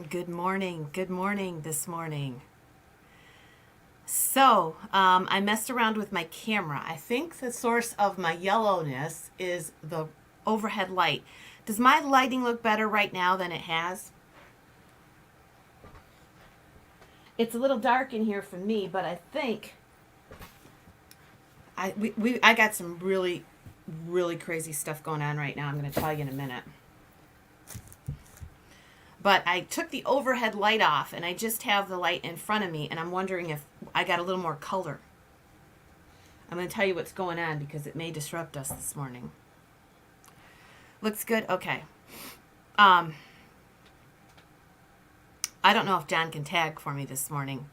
Good morning. Good morning this morning. I messed around with my camera. I think the source of my yellowness is the overhead light. Does my lighting look better right now than it has? It's a little dark in here for me, but I think I got some really crazy stuff going on right now. I'm going to tell you in a minute. But I took the overhead light off and I just have the light in front of me, and I'm wondering if I got a little more color. I'm going to tell you what's going on because it may disrupt us this morning. Looks good? Okay. Um, I don't know if John can tag for me this morning.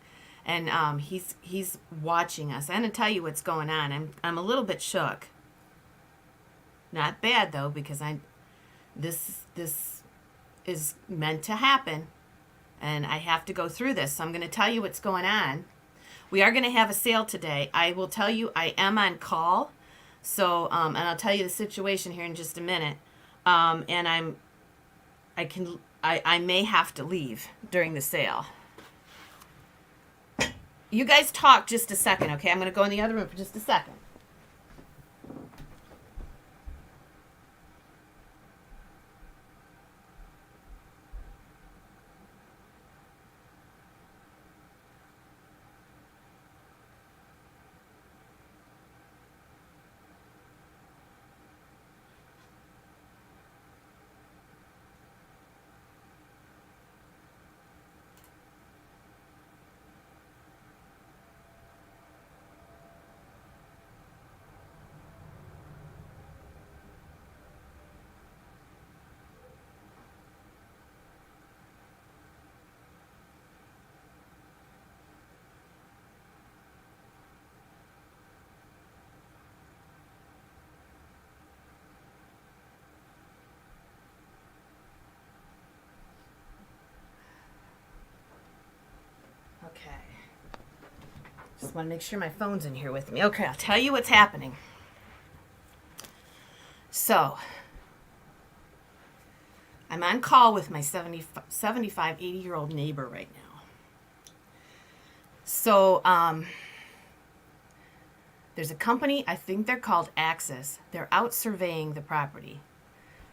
And he's watching us. I'm going to tell you what's going on. I'm a little bit shook. Not bad though, because this is meant to happen, and I have to go through this. So I'm going to tell you what's going on. We are going to have a sale today. I will tell you I am on call. And I'll tell you the situation here in just a minute. And I may have to leave during the sale. You guys talk just a second, okay? I'm going to go in the other room for just a second. Okay. Just want to make sure my phone's in here with me. Okay, I'll tell you what's happening. So, I'm on call with my 75, 80-year-old neighbor right now. There's a company, I think they're called Axis. They're out surveying the property.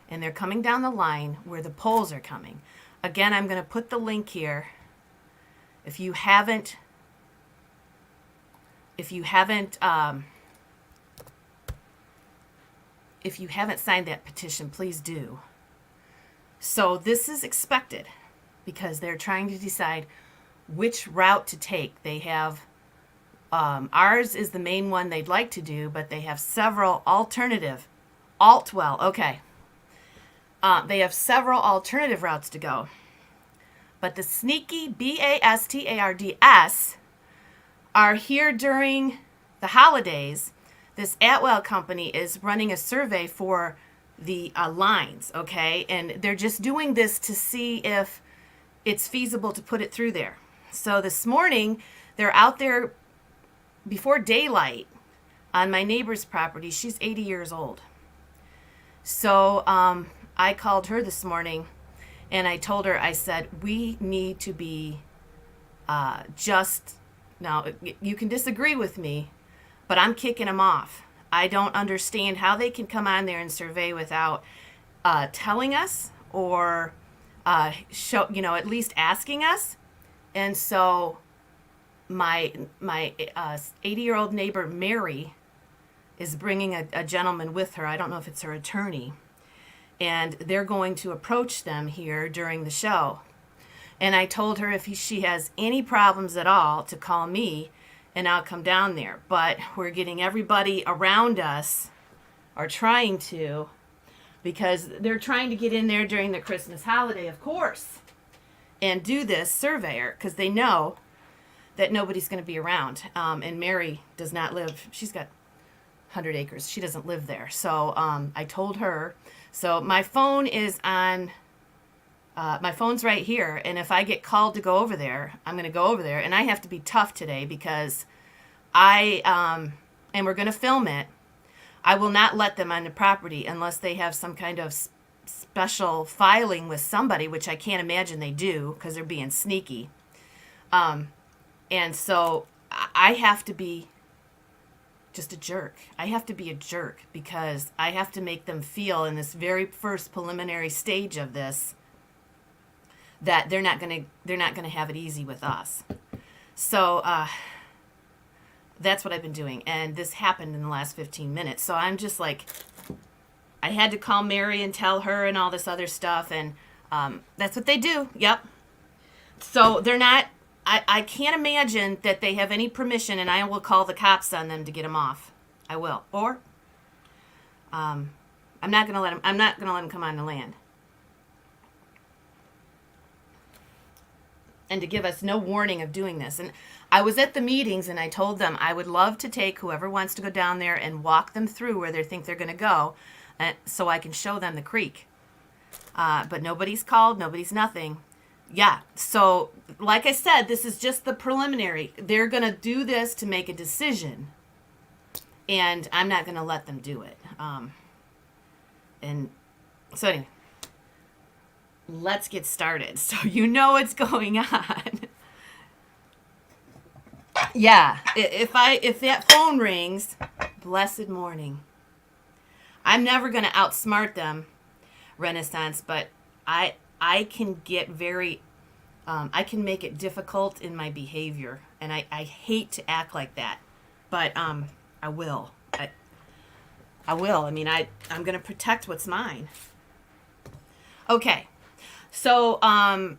And they're coming down the line where the poles are coming. Again, I'm going to put the link here. If you haven't if you haven't signed that petition, please do. So this is expected because they're trying to decide which route to take. They have ours is the main one they'd like to do, but they have several alternative okay. They have several alternative routes to go. But the sneaky BASTARDS are here during the holidays. This Atwell company is running a survey for the lines, okay? And they're just doing this to see if it's feasible to put it through there. So this morning, they're out there before daylight on my neighbor's property. She's 80 years old. So I called her this morning and I told her, I said, we need to be now, you can disagree with me, but I'm kicking them off. I don't understand how they can come on there and survey without telling us or at least asking us. And so my 80-year-old neighbor, Mary, is bringing a gentleman with her. I don't know if it's her attorney. And they're going to approach them here during the show. And I told her if she has any problems at all to call me and I'll come down there. But we're getting everybody around us, or trying to, because they're trying to get in there during the Christmas holiday, of course, and do this surveyor because they know that nobody's going to be around. And Mary does not live, she's got 100 acres. She doesn't live there. So I told her. So my phone is on, my phone's right here. And if I get called to go over there, I'm going to go over there. And I have to be tough today because and we're going to film it. I will not let them on the property unless they have some kind of special filing with somebody, which I can't imagine they do because they're being sneaky. And so I have to be just a jerk. I have to be a jerk because I have to make them feel in this very first preliminary stage of this that they're not gonna have it easy with us. So that's what I've been doing, and this happened in the last 15 minutes. So I'm just like, I had to call Mary and tell her and all this other stuff, and that's what they do. Yep. So they're not. I can't imagine that they have any permission, and I will call the cops on them to get them off. I will, or I'm not gonna let them. I'm not gonna let them come on the land, and to give us no warning of doing this. And I was at the meetings, and I told them I would love to take whoever wants to go down there and walk them through where they think they're going to go, so I can show them the creek. But nobody's called. Nobody's nothing. Yeah. So, like I said, this is just the preliminary. They're going to do this to make a decision, and I'm not going to let them do it. And so anyway, let's get started. So you know what's going on. Yeah. If that phone rings, blessed morning. I'm never going to outsmart them, Renaissance, but I can get very, I can make it difficult in my behavior, and I hate to act like that, but I will. I will. I mean, I'm going to protect what's mine. Okay. So, and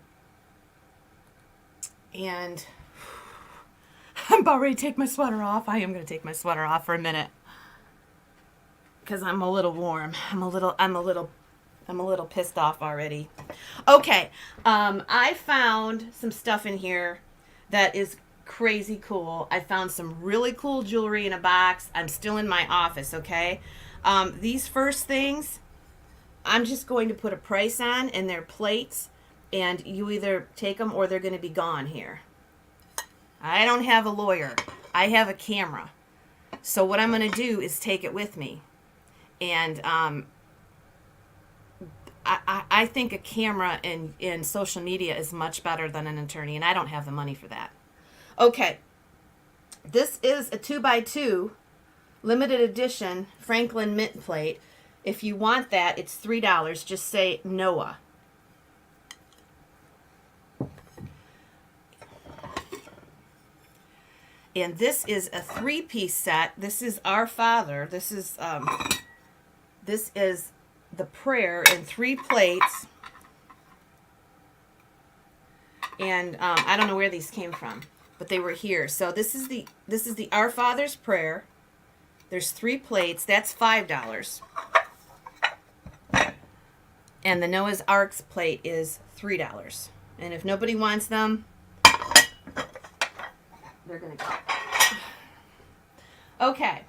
I'm about ready to take my sweater off. I am going to take my sweater off for a minute because I'm a little warm. I'm a little pissed off already. Okay. I found some stuff in here that is crazy cool. I found some really cool jewelry in a box. I'm still in my office. Okay. These first things, I'm just going to put a price on, and they're plates, and you either take them or they're going to be gone here. I don't have a lawyer. I have a camera. So what I'm going to do is take it with me. And I think a camera in social media is much better than an attorney, and I don't have the money for that. Okay. This is a 2x2 limited edition Franklin mint plate. If you want that, it's $3. Just say Noah. And this is a 3-piece set. This is Our Father. This is the prayer in 3 plates. And I don't know where these came from, but they were here. So this is the Our Father's prayer. There's 3 plates. That's $5. And the Noah's Ark's plate is $3. And if nobody wants them, they're going to go. Okay.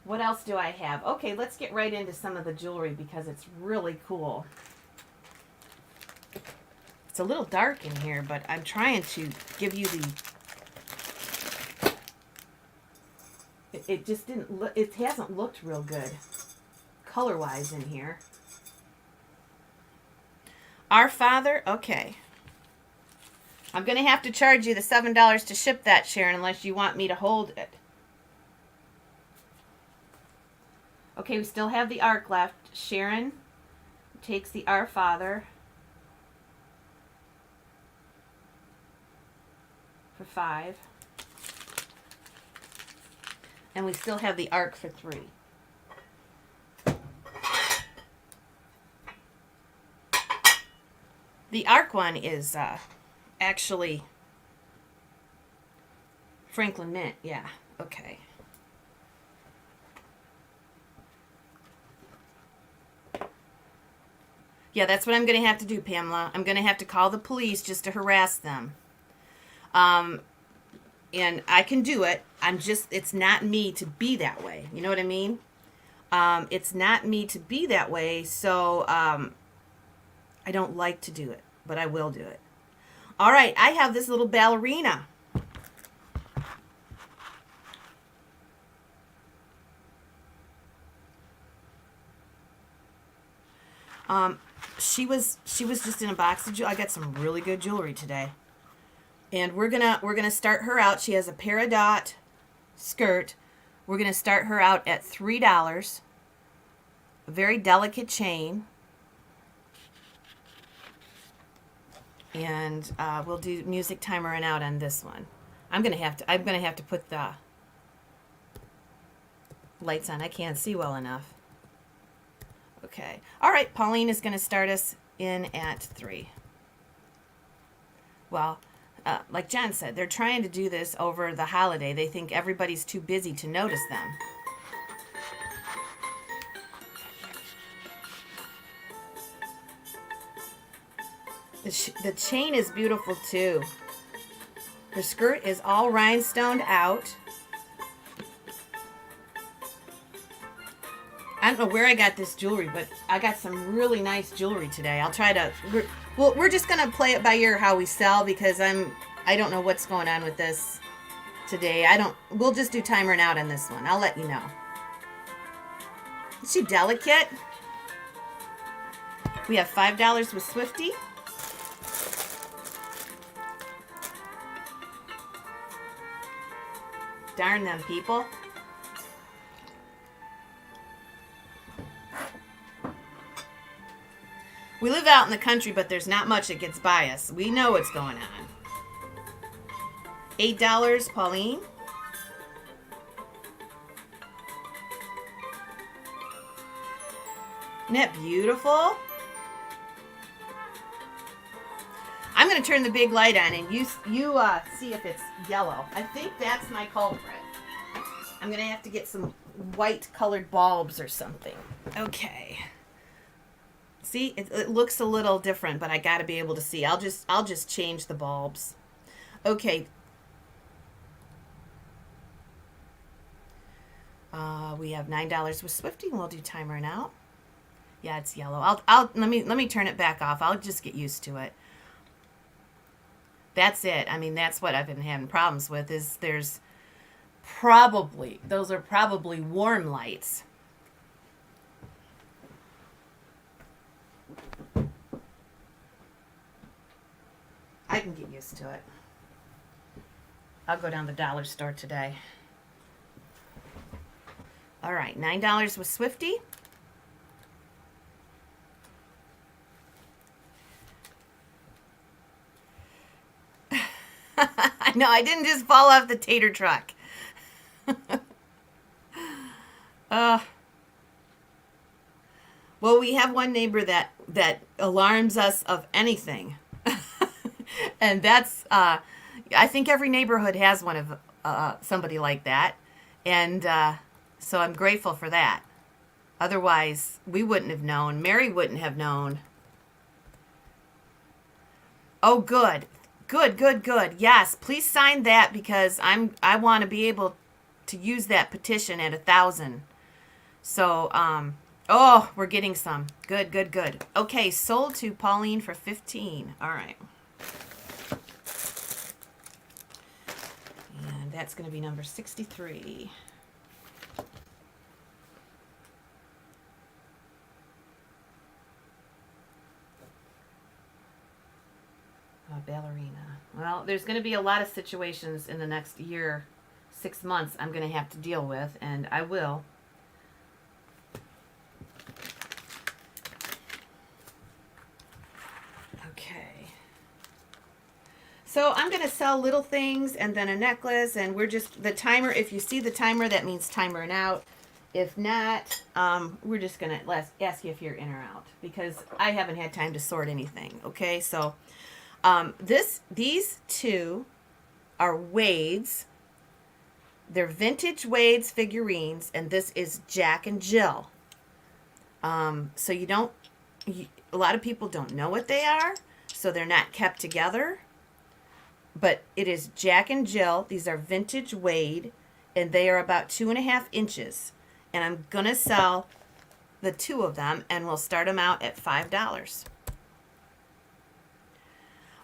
What else do I have? Okay, let's get right into some of the jewelry because it's really cool. It's a little dark in here, but I'm trying to give you the... It just didn't look... It hasn't looked real good color-wise in here. Our Father, okay. I'm going to have to charge you the $7 to ship that, Sharon, unless you want me to hold it. Okay, we still have the Ark left. Sharon takes the Our Father for $5. And we still have the Ark for $3. The Ark one is actually Franklin mint. Yeah, okay. Yeah, that's what I'm going to have to do, Pamela. I'm going to have to call the police just to harass them. And I can do it. It's not me to be that way. You know what I mean? It's not me to be that way, so I don't like to do it, but I will do it. All right, I have this little ballerina. She was just in a box of jewelry. I got some really good jewelry today. And we're gonna start her out. She has a peridot skirt. We're gonna start her out at $3. A very delicate chain. And we'll do music timer and out on this one. I'm gonna have to put the lights on. I can't see well enough. Okay. All right. Pauline is gonna start us in at 3. Well, like Jen said, they're trying to do this over the holiday. They think everybody's too busy to notice them. The chain is beautiful too. Her skirt is all rhinestoned out. I don't know where I got this jewelry, but I got some really nice jewelry today. I'll try to. We're just gonna play it by ear how we sell, because I don't know what's going on with this today. We'll just do timer and out on this one. I'll let you know. Is she delicate? We have $5 with Swifty. Darn them people. We live out in the country, but there's not much that gets by us. We know what's going on. $8, Pauline. Isn't that beautiful? I'm going to turn the big light on, and you see if it's yellow. I think that's my culprit. I'm going to have to get some white colored bulbs or something. Okay. See, it looks a little different, but I got to be able to see. I'll just change the bulbs. Okay. We have $9 with Swifty, and we'll do timer and out. Yeah, it's yellow. Let me turn it back off. I'll just get used to it. That's it. I mean, that's what I've been having problems with. Those are probably warm lights. I can get used to it. I'll go down to the dollar store today. All right, $9 with Swifty. No, I didn't just fall off the tater truck. Well, we have one neighbor that alarms us of anything. And that's, I think every neighborhood has one of somebody like that. And so I'm grateful for that. Otherwise, we wouldn't have known. Mary wouldn't have known. Oh, good. Good. Yes, please sign that, because I want to be able to use that petition at 1,000. So, oh, we're getting some. Good. Okay, sold to Pauline for 15. All right. And that's going to be number 63. Ballerina. Well, there's going to be a lot of situations in the next year, 6 months, I'm going to have to deal with, and I will. Okay. So I'm going to sell little things and then a necklace, and we're just, the timer, if you see the timer, that means timer and out. If not, we're just going to ask you if you're in or out, because I haven't had time to sort anything. Okay, so these two are Wade's. They're vintage Wade's figurines, and this is Jack and Jill. So a lot of people don't know what they are, so they're not kept together. But it is Jack and Jill. These are vintage Wade, and they are about 2.5 inches. And I'm gonna sell the two of them, and we'll start them out at $5.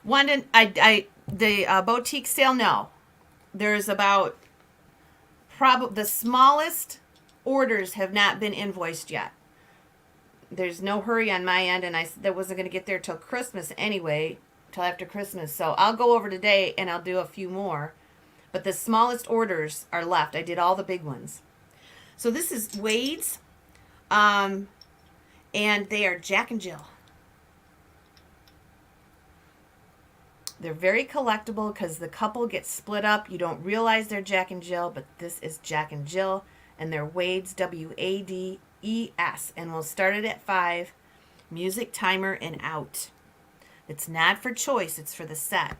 The boutique sale, no. There's about, the smallest orders have not been invoiced yet. there's no hurry on my end, and that wasn't going to get there till Christmas anyway, till after Christmas. So I'll go over today and I'll do a few more. But the smallest orders are left. I did all the big ones. So this is Wade's, and they are Jack and Jill. They're very collectible because the couple gets split up. You don't realize they're Jack and Jill, but this is Jack and Jill, and they're Wade's, W-A-D-E-S, and we'll start it at 5. Music timer and out. It's not for choice, it's for the set.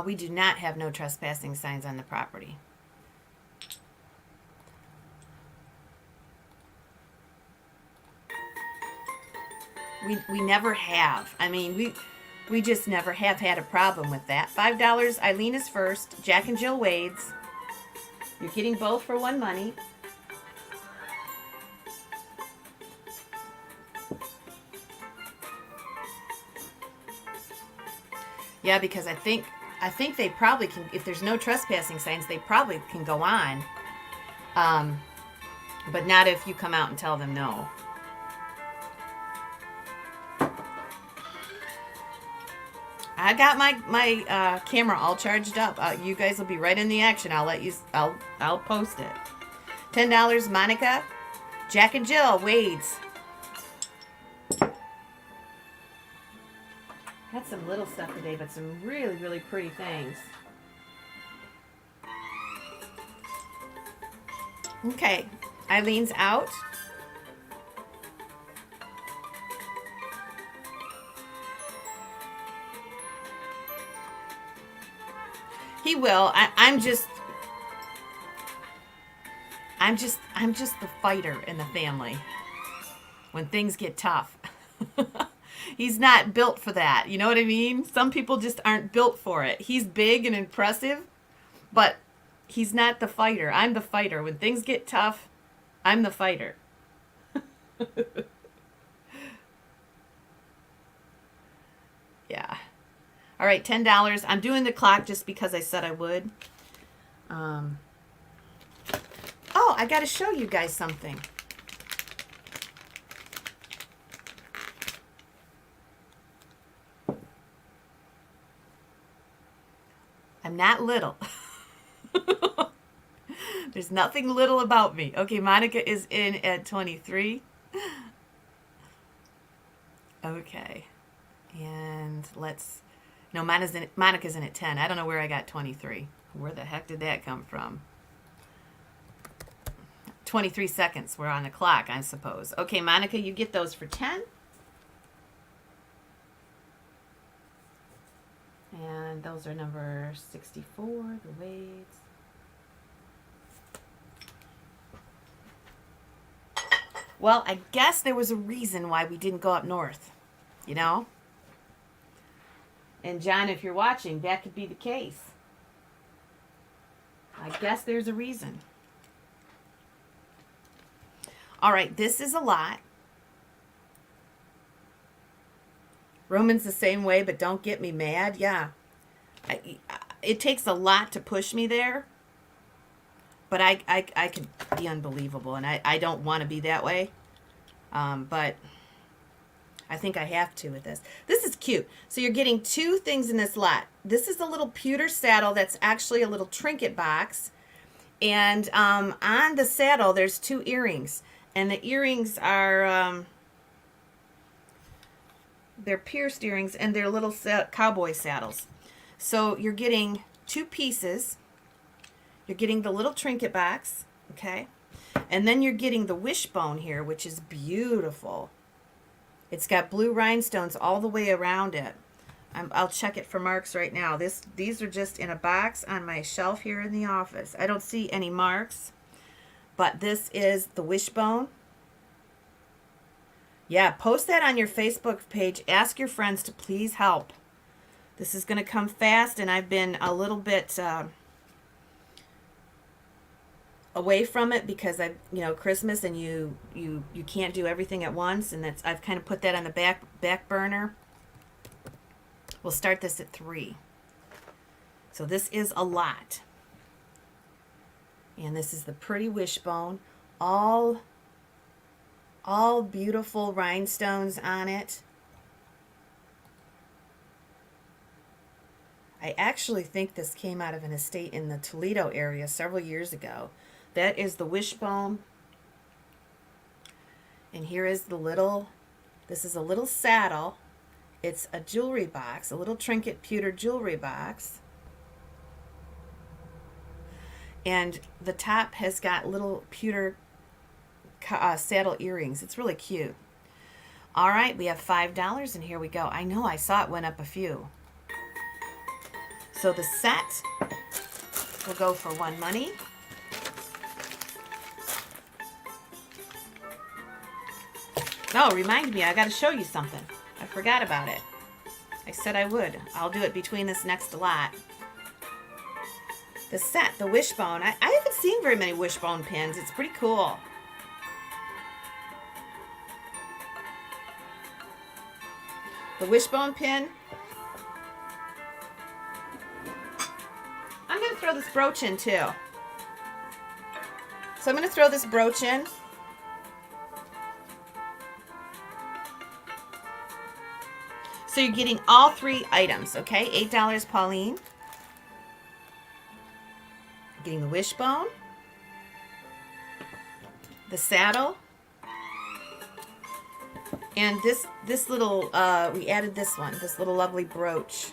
We do not have no trespassing signs on the property. We never have. I mean, we just never have had a problem with that. $5. Eileen is first. Jack and Jill Wade's. You're getting both for one money. Yeah, because I think they probably can, if there's no trespassing signs, they probably can go on. But not if you come out and tell them no. I got my camera all charged up. You guys will be right in the action. I'll post it. $10, Monica. Jack and Jill, Wade's. Had some little stuff today, but some really, really pretty things. Okay, Eileen's out. He will. I'm just the fighter in the family. When things get tough. He's not built for that. You know what I mean? Some people just aren't built for it. He's big and impressive, but he's not the fighter. I'm the fighter. When things get tough, I'm the fighter. Yeah. All right, $10. I'm doing the clock just because I said I would. Oh, I got to show you guys something. I'm not little. There's nothing little about me. Okay, Monica is in at 23. Okay. And no, Monica's in at 10. I don't know where I got 23. Where the heck did that come from? 23 seconds. We're on the clock, I suppose. Okay, Monica, you get those for 10. And those are number 64, the Wades. Well, I guess there was a reason why we didn't go up north, you know? And John, if you're watching, that could be the case. I guess there's a reason. All right, this is a lot. Roman's the same way, but don't get me mad. Yeah. It takes a lot to push me there. But I could be unbelievable, and I don't want to be that way. But I think I have to with this. This is cute. So you're getting 2 things in this lot. This is a little pewter saddle that's actually a little trinket box. And on the saddle, there's 2 earrings. And the earrings are... they're pierced earrings, and they're little cowboy saddles. So you're getting 2 pieces. You're getting the little trinket box, okay? And then you're getting the wishbone here, which is beautiful. It's got blue rhinestones all the way around it. I'll check it for marks right now. These are just in a box on my shelf here in the office. I don't see any marks, but this is the wishbone. Yeah, post that on your Facebook page. Ask your friends to please help. This is going to come fast, and I've been a little bit away from it because Christmas, and you can't do everything at once, and I've kind of put that on the back burner. We'll start this at 3. So this is a lot. And this is the pretty wishbone, all beautiful rhinestones on it. I actually think this came out of an estate in the Toledo area several years ago. That is the wishbone. And here is this is a little saddle. It's a jewelry box, a little trinket pewter jewelry box. And the top has got little pewter saddle earrings. It's really cute. All right, we have $5, and here we go. I know, I saw it went up a few. So the set will go for $1 money. Oh, remind me, I got to show you something. I forgot about it. I said I would. I'll do it between this next lot. The set, the wishbone. I haven't seen very many wishbone pins. It's pretty cool. The wishbone pin. I'm going to throw this brooch in too. So I'm going to throw this brooch in. So you're getting all 3 items, okay? $8, Pauline. Getting the wishbone, the saddle, and this little, we added this one, this little lovely brooch.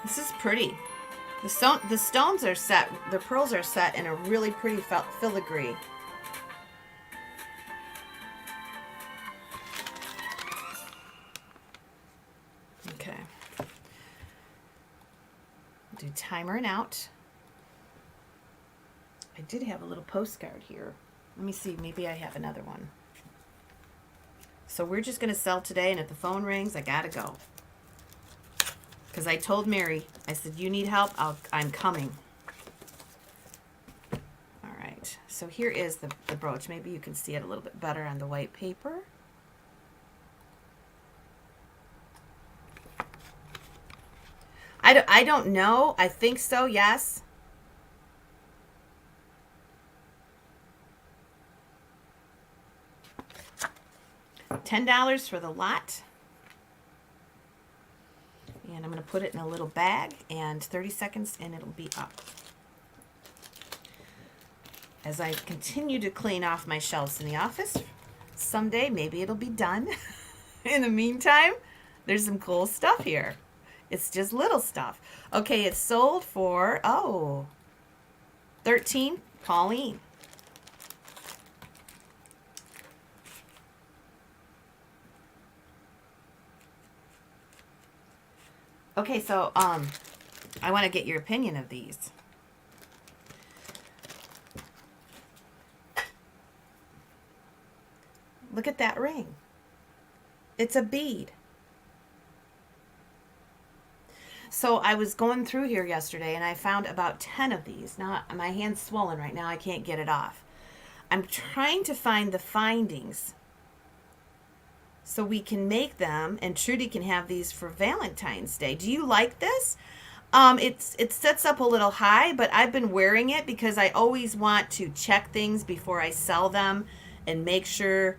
This is pretty. The stones are set, the pearls are set in a really pretty filigree. Okay. Do timer and out. I did have a little postcard here. Let me see, maybe I have another one. So we're just going to sell today, and if the phone rings, I gotta go. Because I told Mary, I said, you need help, I'm coming. All right, so here is the brooch. Maybe you can see it a little bit better on the white paper. I don't know. I think so, yes. $10 for the lot. And I'm going to put it in a little bag, and 30 seconds and it'll be up. As I continue to clean off my shelves in the office, someday maybe it'll be done. In the meantime, there's some cool stuff here. It's just little stuff. Okay, it's sold for, $13, Pauline. Okay, so I want to get your opinion of these. Look at that ring. It's a bead. So I was going through here yesterday and I found about 10 of these. Now my hand's swollen right now. I can't get it off. I'm trying to find the findings so we can make them, and Trudy can have these for Valentine's Day. Do you like this? It sets up a little high, but I've been wearing it because I always want to check things before I sell them and make sure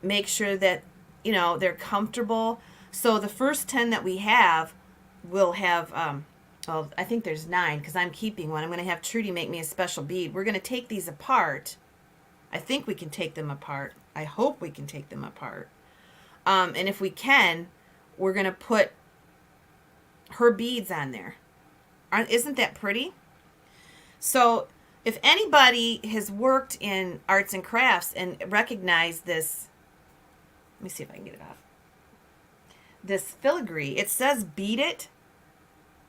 that, you know, they're comfortable. So the first 10 that we have will have, well, I think there's 9 because I'm keeping one. I'm going to have Trudy make me a special bead. We're going to take these apart. I think we can take them apart. I hope we can take them apart. And if we can, we're going to put her beads on there. Isn't that pretty? So if anybody has worked in arts and crafts and recognized this, let me see if I can get it off. This filigree, it says beat it,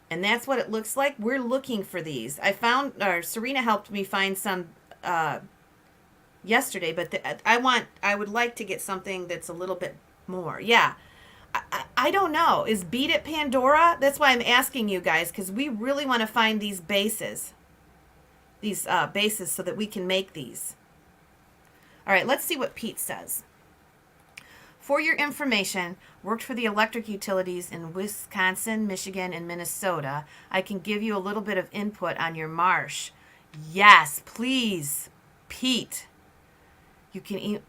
and that's what it looks like. We're looking for these. I found, or Serena helped me find some yesterday, but I would like to get something that's a little bit more. Yeah. I don't know. Is Beat It Pandora? That's why I'm asking you guys, because we really want to find these bases. These bases so that we can make these. All right, let's see what Pete says. for your information, worked for the electric utilities in Wisconsin, Michigan, and Minnesota. I can give you a little bit of input on your marsh. Yes, please, Pete. You can.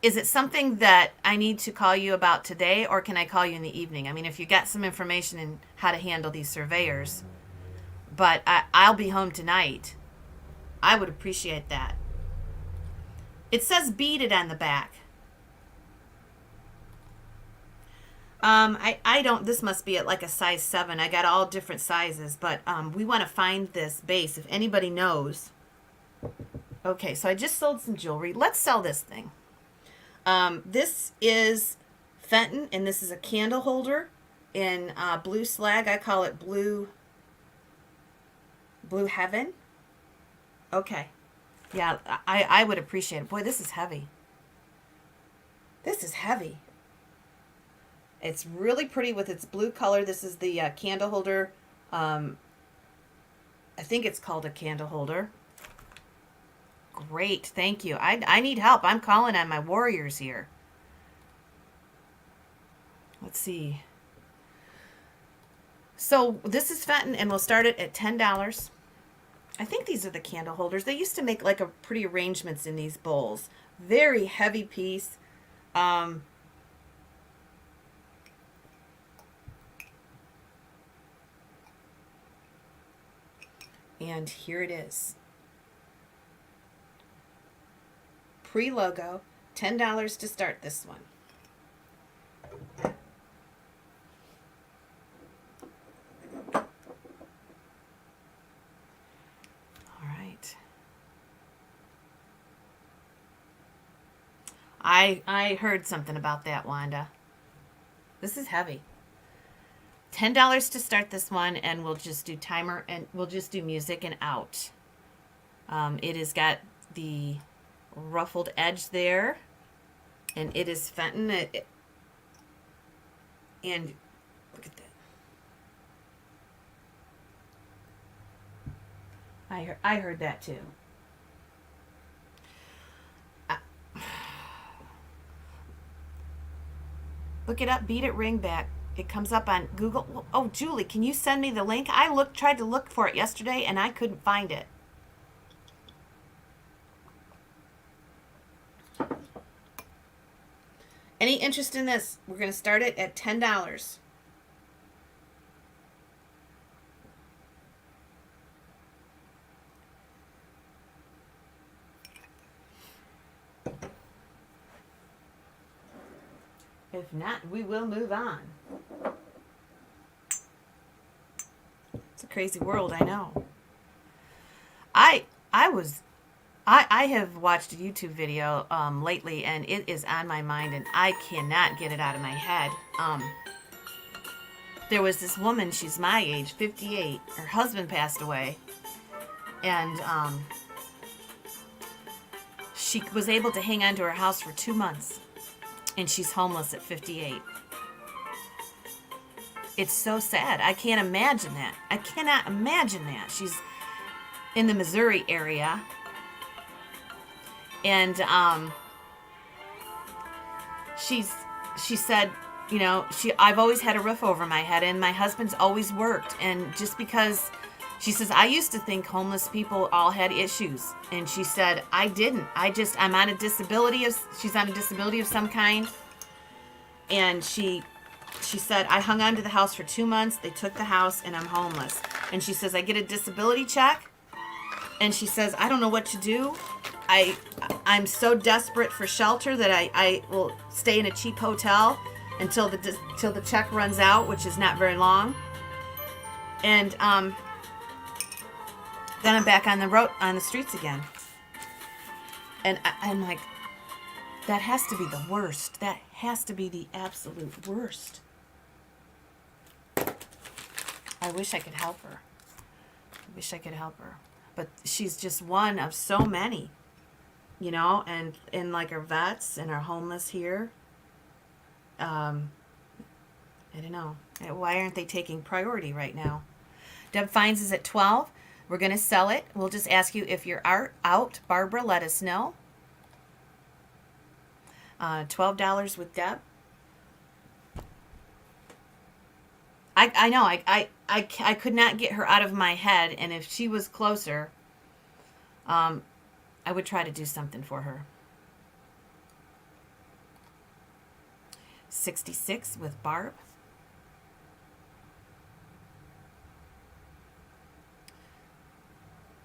Is it something that I need to call you about today, or can I call you in the evening? I mean, if you got some information in how to handle these surveyors, but I'll be home tonight. I would appreciate that. It says beaded on the back. I don't, this must be at like a size 7. I got all different sizes, but we want to find this base if anybody knows. Okay, so I just sold some jewelry. Let's sell this thing. This is Fenton, and this is a candle holder in blue slag. I call it blue heaven. Okay. Yeah, I would appreciate it. Boy, this is heavy. This is heavy. It's really pretty with its blue color. This is the candle holder. I think it's called a candle holder. Great, thank you. I need help. I'm calling on my warriors here. Let's see. So this is Fenton, and we'll start it at $10. I think these are the candle holders. They used to make like a pretty arrangements in these bowls. Very heavy piece. And here it is. Pre-logo, $10 to start this one. All right. I heard something about that, Wanda. This is heavy. $10 to start this one, and we'll just do timer, and we'll just do music and out. It has got the ruffled edge there, and it is Fenton. And look at that. I heard that too. Look it up. Beat it ringback. It comes up on Google. Oh, Julie, can you send me the link? I tried to look for it yesterday, and I couldn't find it. Any interest in this? We're going to start it at $10. If not, we will move on. It's a crazy world, I know. I have watched a YouTube video lately, and it is on my mind, and I cannot get it out of my head. There was this woman, she's my age, 58. Her husband passed away, and she was able to hang on to her house for 2 months, and she's homeless at 58. It's so sad. I can't imagine that. I cannot imagine that. She's in the Missouri area. And she said, you know, I've always had a roof over my head, and my husband's always worked. And just because, she says, I used to think homeless people all had issues. And she said, I didn't. I'm on a disability. She's on a disability of some kind. And she said, I hung on to the house for 2 months. They took the house, and I'm homeless. And she says, I get a disability check. And she says, I don't know what to do. I'm so desperate for shelter that I will stay in a cheap hotel until the check runs out, which is not very long. And then I'm back on the road, on the streets again. And I'm like, that has to be the worst. That has to be the absolute worst. I wish I could help her. But she's just one of so many, you know, and like our vets and our homeless here. I don't know. Why aren't they taking priority right now? Deb Fines is at 12. We're going to sell it. We'll just ask you if you're out. Barbara, let us know. $12 with Deb. I know, I could not get her out of my head, and if she was closer, I would try to do something for her. 66 with Barb.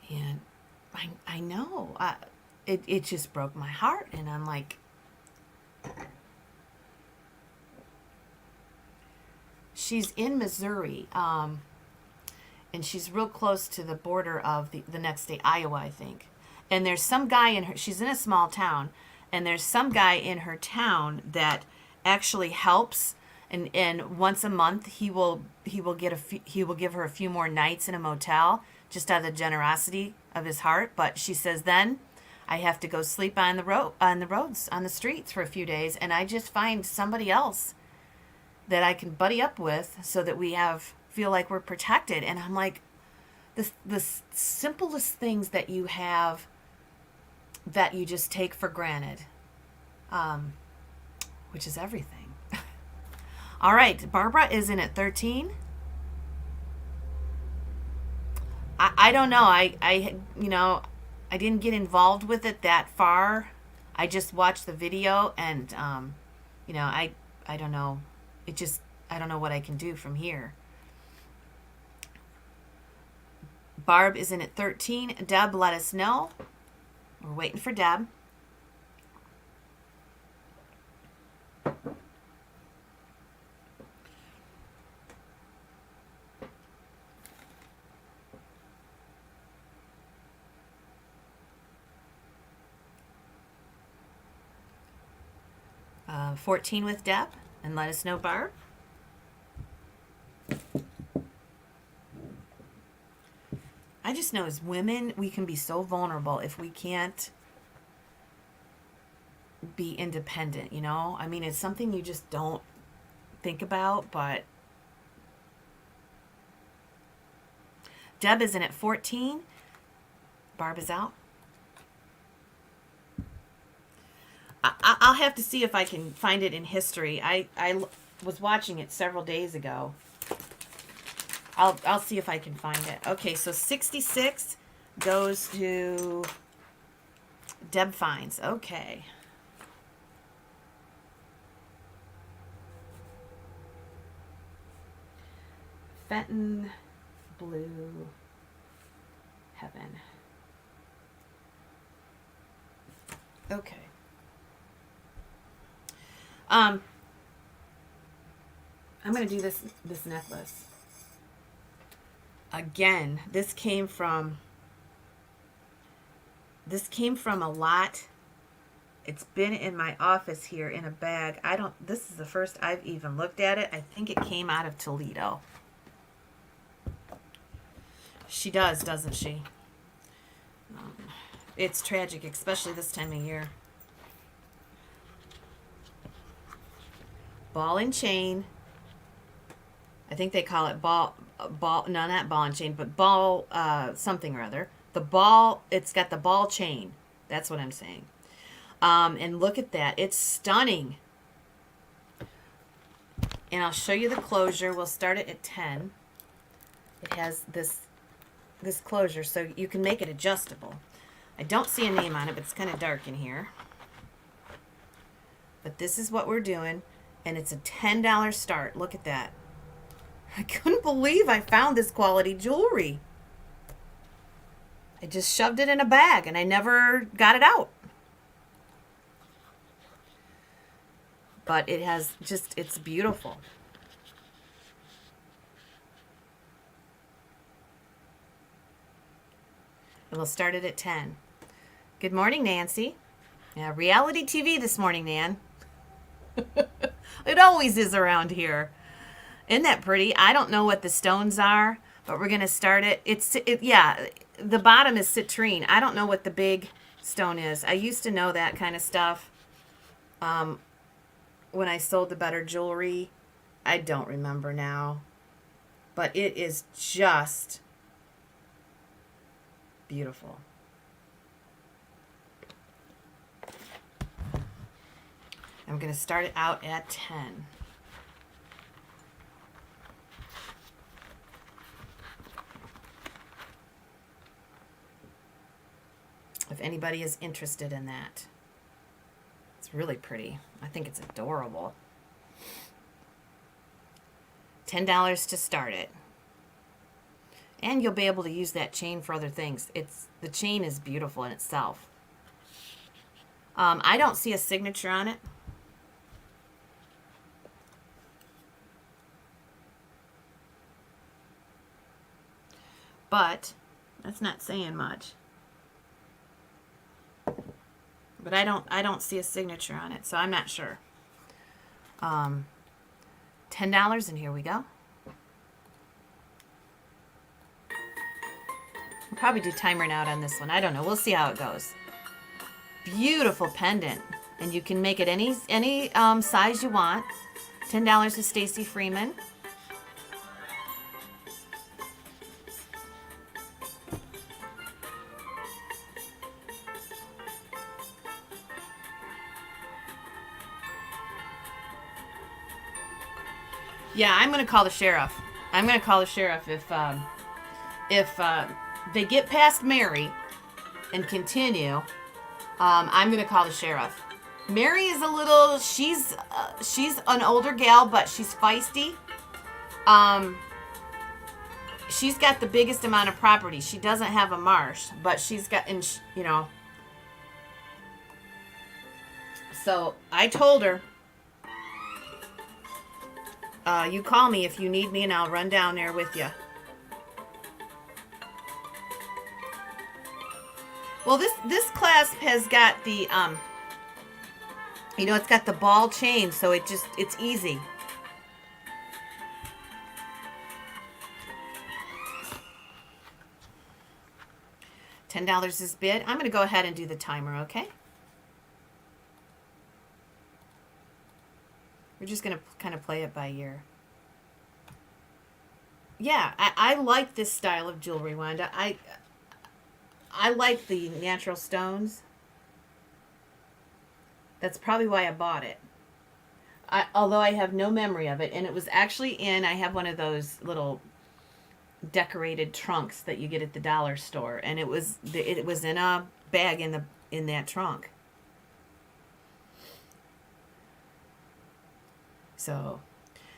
And I know, it just broke my heart, and I'm like, she's in Missouri, and she's real close to the border of the next state, Iowa, I think. And there's some guy in her, she's in a small town, and there's some guy in her town that actually helps, and once a month he will give her a few more nights in a motel, just out of the generosity of his heart. But she says, then I have to go sleep on the roads, on the streets for a few days, and I just find somebody else that I can buddy up with so that we feel like we're protected. And I'm like, the simplest things that you have that you just take for granted, which is everything. All right, Barbara is in at 13. I don't know. I didn't get involved with it that far. I just watched the video, and I don't know. I don't know what I can do from here. Barb is in at 13. Deb, let us know. We're waiting for Deb. Uh, 14 with Deb, and let us know, Barb. I just know as women, we can be so vulnerable if we can't be independent, you know? I mean, it's something you just don't think about, but Deb is in at 14. Barb is out. I'll have to see if I can find it in history. I was watching it several days ago. I'll see if I can find it. Okay, so 66 goes to Deb Fines. Okay. Fenton Blue Heaven. Okay. I'm going to do this necklace. Again, this came from a lot. It's been in my office here in a bag. This is the first I've even looked at it. I think it came out of Toledo. She does, doesn't she? It's tragic, especially this time of year. Ball and chain. I think they call it ball, no, not ball and chain, but ball, something or other. The ball, it's got the ball chain. That's what I'm saying. And look at that. It's stunning. And I'll show you the closure. We'll start it at 10. It has this closure, so you can make it adjustable. I don't see a name on it, but it's kind of dark in here. But this is what we're doing, and it's a $10 start. Look at that. I couldn't believe I found this quality jewelry. I just shoved it in a bag, and I never got it out. But it has it's beautiful. And we'll start it at 10. Good morning, Nancy. Yeah, reality TV this morning, Nan. It always is around here. Isn't that pretty? I don't know what the stones are, but we're going to start it. Yeah, the bottom is citrine. I don't know what the big stone is. I used to know that kind of stuff when I sold the better jewelry. I don't remember now. But it is just beautiful. I'm going to start it out at 10. If anybody is interested in that. It's really pretty. I think it's adorable. $10 to start it. And you'll be able to use that chain for other things. The chain is beautiful in itself. I don't see a signature on it. But that's not saying much. But I don't see a signature on it, so I'm not sure. $10, and here we go. We'll probably do timer out on this one. I don't know. We'll see how it goes. Beautiful pendant, and you can make it any size you want. $10 to Stacy Freeman. Yeah, I'm going to call the sheriff. I'm going to call the sheriff if they get past Mary and continue. I'm going to call the sheriff. Mary is a little, she's an older gal, but she's feisty. She's got the biggest amount of property. She doesn't have a marsh, but she's got, you know. So I told her, you call me if you need me and I'll run down there with you. Well, this clasp has got the, you know, it's got the ball chain, so it's easy. $10 is bid. I'm going to go ahead and do the timer, okay? We're just going to kind of play it by ear. Yeah, I like this style of jewelry, Wanda. I like the natural stones. That's probably why I bought it. Although I have no memory of it. And it was actually I have one of those little decorated trunks that you get at the dollar store. And it was in a bag in that trunk. So,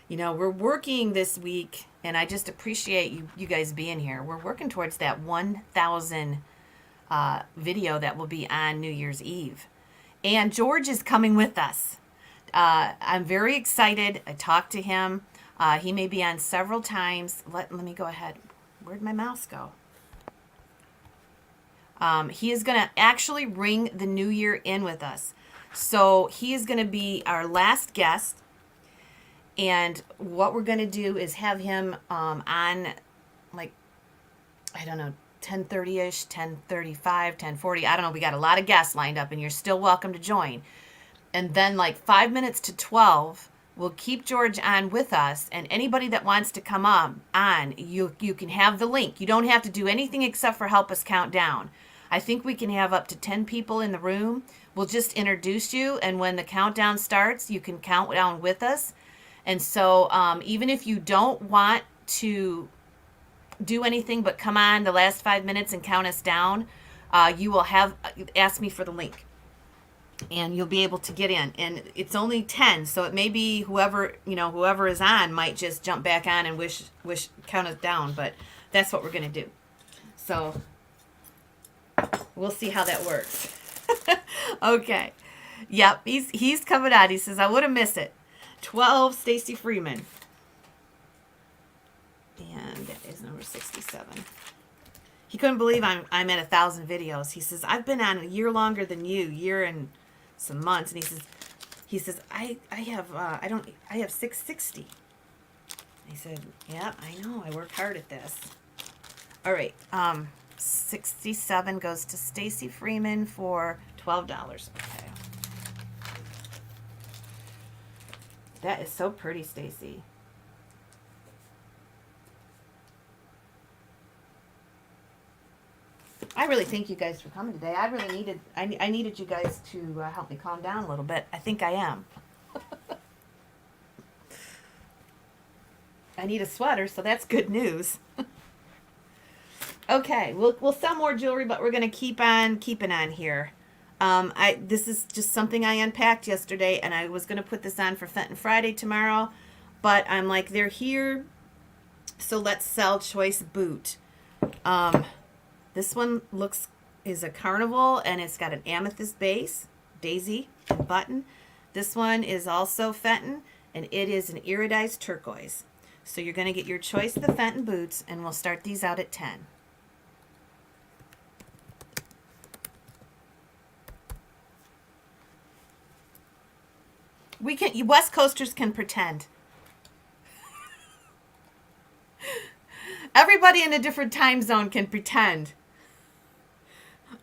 you know, we're working this week, and I just appreciate you guys being here. We're working towards that 1,000 video that will be on New Year's Eve. And George is coming with us. I'm very excited. I talked to him. He may be on several times. Let me go ahead. Where'd my mouse go? He is going to actually ring the new year in with us. So he is going to be our last guest. And what we're going to do is have him on, like, I don't know, 10:30-ish, 10:35, 10:40. I don't know. We got a lot of guests lined up, and you're still welcome to join. And then, like, 5 minutes to 12, we'll keep George on with us. And anybody that wants to come on, you can have the link. You don't have to do anything except for help us count down. I think we can have up to 10 people in the room. We'll just introduce you, and when the countdown starts, you can count down with us. And so even if you don't want to do anything but come on the last 5 minutes and count us down, you will have ask me for the link. And you'll be able to get in. And it's only 10, so it may be whoever is on might just jump back on and wish count us down. But that's what we're going to do. So we'll see how that works. Okay. Yep, he's coming out. He says, I wouldn't miss it. 12, Stacy Freeman. And that is number 67. He couldn't believe I'm at 1,000 videos. He says, I've been on a year longer than you, year and some months. And he says, I have 660. I said, yeah, I know. I worked hard at this. All right. 67 goes to Stacy Freeman for $12. Okay. That is so pretty, Stacy. I really thank you guys for coming today. I really needed you guys to help me calm down a little bit. I think I am. I need a sweater, so that's good news. Okay, we'll sell more jewelry, but we're gonna keep on keeping on here. This is just something I unpacked yesterday, and I was gonna put this on for Fenton Friday tomorrow, but I'm like, they're here, so let's sell choice boot. This one is a carnival, and it's got an amethyst base, daisy, and button. This one is also Fenton, and it is an iridized turquoise. So you're gonna get your choice of the Fenton boots, and we'll start these out at 10. West Coasters can pretend. Everybody in a different time zone can pretend.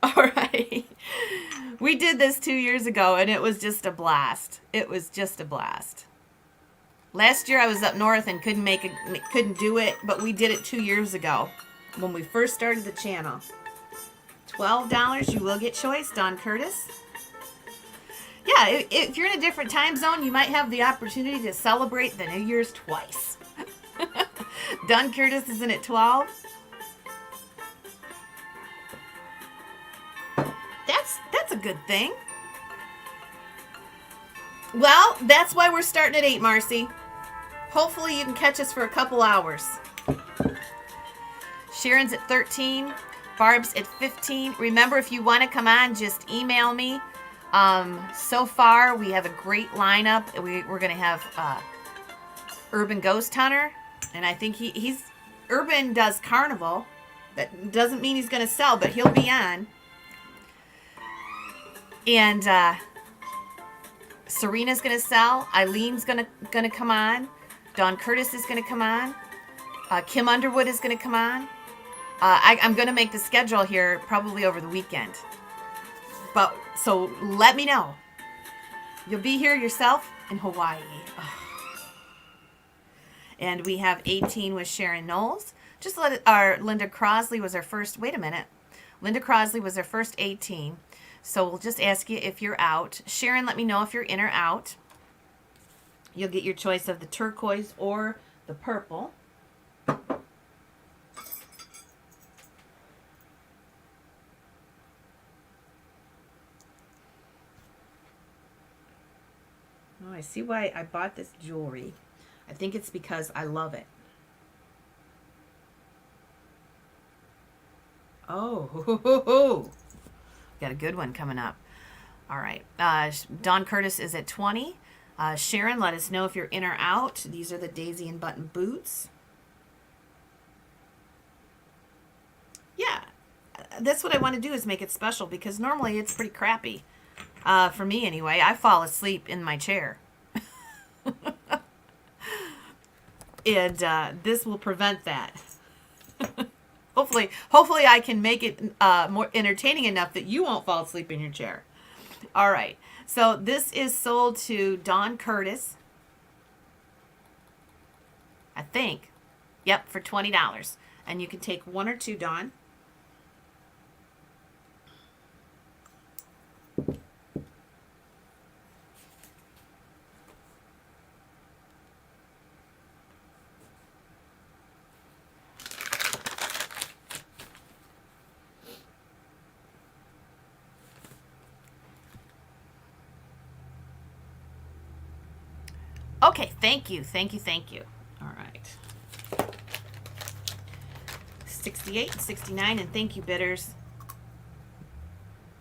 All right. We did this 2 years ago, and it was just a blast. It was just a blast. Last year I was up north and couldn't do it, but we did it 2 years ago when we first started the channel. $12, you will get choice, Don Curtis. Yeah, if you're in a different time zone, you might have the opportunity to celebrate the New Year's twice. Don Curtis is in at 12. That's a good thing. Well, that's why we're starting at 8, Marcy. Hopefully you can catch us for a couple hours. Sharon's at 13. Barb's at 15. Remember, if you want to come on, just email me. So far, we have a great lineup. We're going to have Urban Ghost Hunter. And I think Urban does carnival. That doesn't mean he's going to sell, but he'll be on. And Serena's going to sell. Eileen's going to come on. Don Curtis is going to come on. Kim Underwood is going to come on. I'm going to make the schedule here probably over the weekend. But so let me know. You'll be here yourself in Hawaii. Oh. And we have 18 with Sharon Knowles. Linda Crosley was our first. Wait a minute. Linda Crosley was our first 18. So we'll just ask you if you're out. Sharon, let me know if you're in or out. You'll get your choice of the turquoise or the purple. Oh, I see why I bought this jewelry. I think it's because I love it. Oh, got a good one coming up. All right. Don Curtis is at 20. Sharon, let us know if you're in or out. These are the daisy and button boots. Yeah, that's what I want to do, is make it special, because normally it's pretty crappy. For me anyway. I fall asleep in my chair. And this will prevent that. Hopefully I can make it more entertaining enough that you won't fall asleep in your chair. All right. So this is sold to Don Curtis. I think. Yep, for $20. And you can take one or two, Don. Okay, thank you. All right. 68 and 69, and thank you, bidders.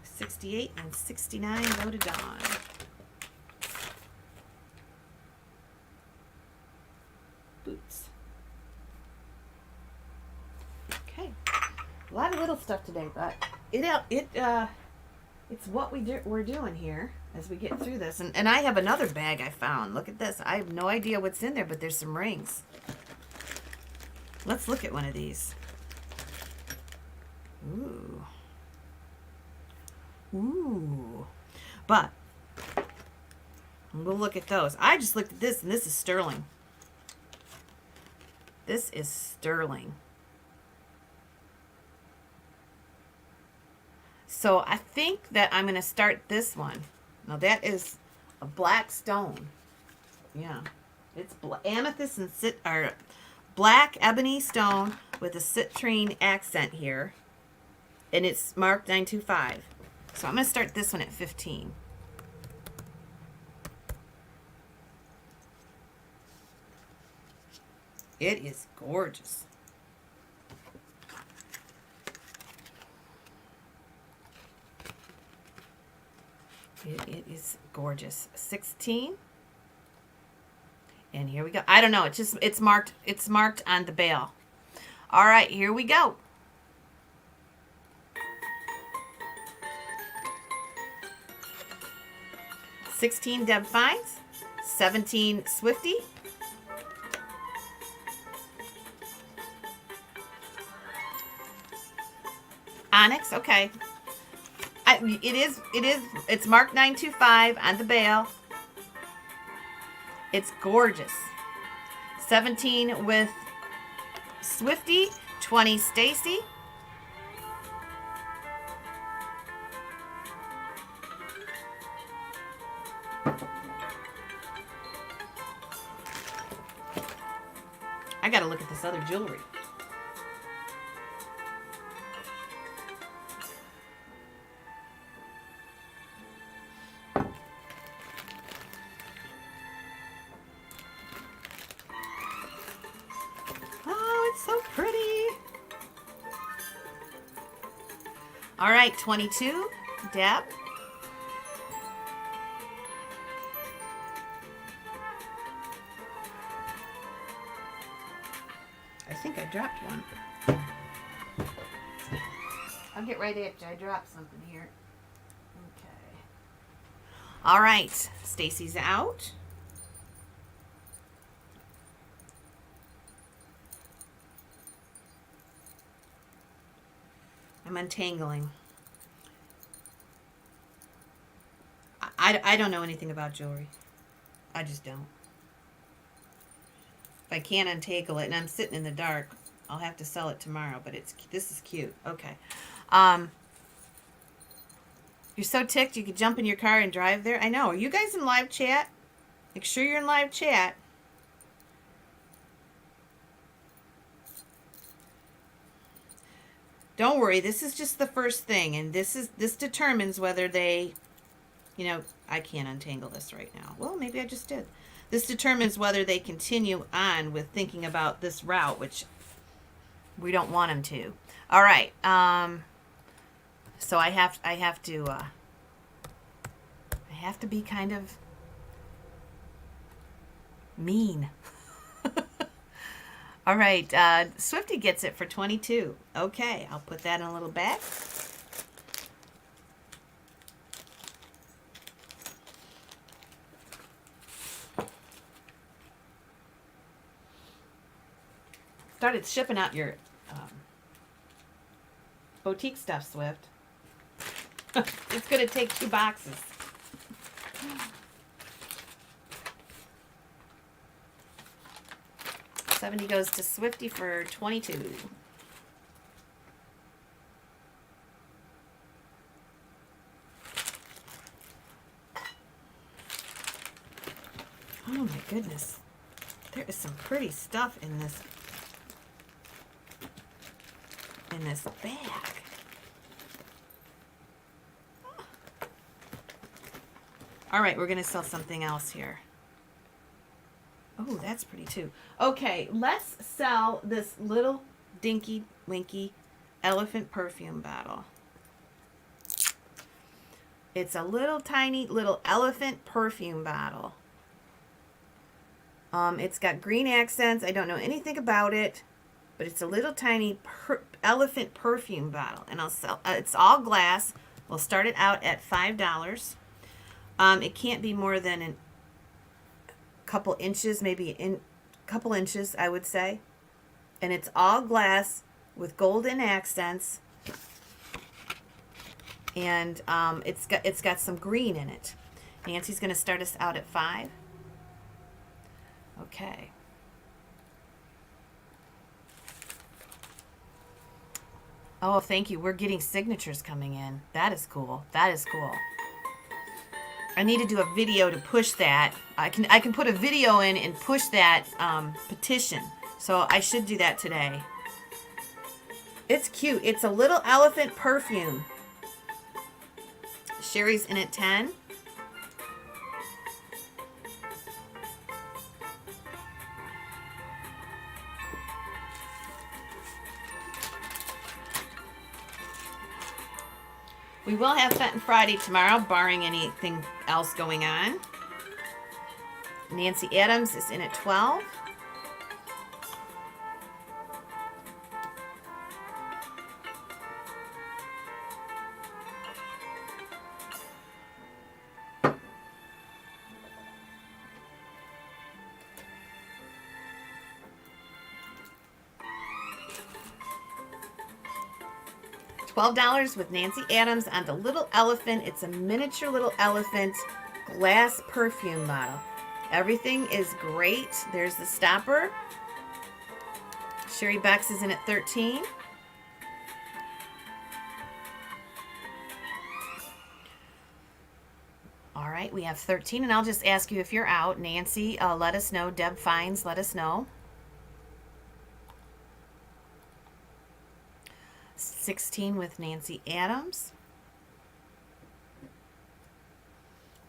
68 and 69 go to Dawn. Boots. Okay. A lot of little stuff today, but it's what we're doing here as we get through this. And I have another bag I found. Look at this. I have no idea what's in there, but there's some rings. Let's look at one of these. Ooh. But we'll look at those. I just looked at this, and this is sterling. This is sterling. So I think that I'm going to start this one. Now that is a black stone. Yeah. It's amethyst and black ebony stone with a citrine accent here. And it's marked 925. So I'm going to start this one at 15. It is gorgeous. It is gorgeous. 16. And here we go. I don't know. It's marked on the bail. All right, here we go. 16 Deb Finds, 17 Swifty, Onyx. Okay, it's marked 925 on the bail. It's gorgeous. 17 with Swifty, 20 Stacy, I gotta look at this other jewelry. Oh, it's so pretty. All right, 22, Deb. I think I dropped one. I'll get right at you. I dropped something here. Okay. All right. Stacy's out. I'm untangling. I don't know anything about jewelry. I just don't. If I can't untangle it and I'm sitting in the dark, I'll have to sell it tomorrow, but this is cute. Okay. You're so ticked you could jump in your car and drive there. I know. Are you guys in live chat? Make sure you're in live chat. Don't worry, this is just the first thing, and this determines whether they, I can't untangle this right now. Well, maybe I just did. This determines whether they continue on with thinking about this route, which we don't want them to. All right. So I have to be kind of mean. All right. Swifty gets it for 22. Okay, I'll put that in a little bag. Started shipping out your boutique stuff, Swift. It's going to take 2 boxes. $70 goes to Swifty for 22. Oh my goodness. There is some pretty stuff in this bag. All right, we're going to sell something else here. Oh, that's pretty too. Okay, let's sell this little dinky winky elephant perfume bottle. It's a little tiny little elephant perfume bottle. It's got green accents. I don't know anything about it, but it's a little tiny elephant perfume bottle, and I'll sell. It's all glass. We'll start it out at $5. It can't be more than a couple inches, maybe in couple inches, I would say. And it's all glass with golden accents, and it's got some green in it. Nancy's going to start us out at $5. Okay. Oh, thank you. We're getting signatures coming in. That is cool. That is cool. I need to do a video to push that. I can put a video in and push that petition So I should do that today. It's cute. It's a little elephant perfume. Sherry's in at 10. We will have Fenton Friday tomorrow, barring anything else going on. Nancy Adams is in at 12. $12 with Nancy Adams on the little elephant. It's a miniature little elephant glass perfume bottle. Everything is great. There's the stopper. Sherry Bex is in at 13. All right, we have 13, and I'll just ask you if you're out. Nancy, let us know. Deb Fines, let us know. 16 with Nancy Adams.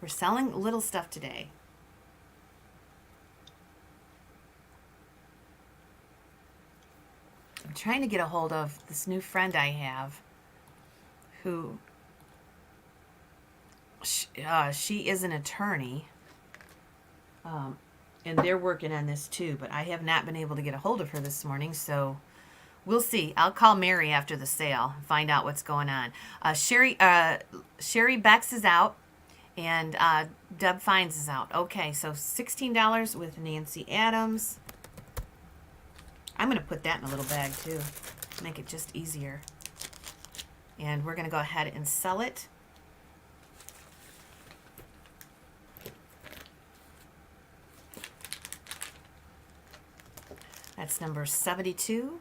We're selling little stuff today. I'm trying to get a hold of this new friend I have who she is an attorney, and they're working on this too, but I have not been able to get a hold of her this morning, so we'll see. I'll call Mary after the sale and find out what's going on. Sherry Bex is out, and Deb Fines is out. Okay, so $16 with Nancy Adams. I'm going to put that in a little bag too, make it just easier. And we're going to go ahead and sell it. That's number 72.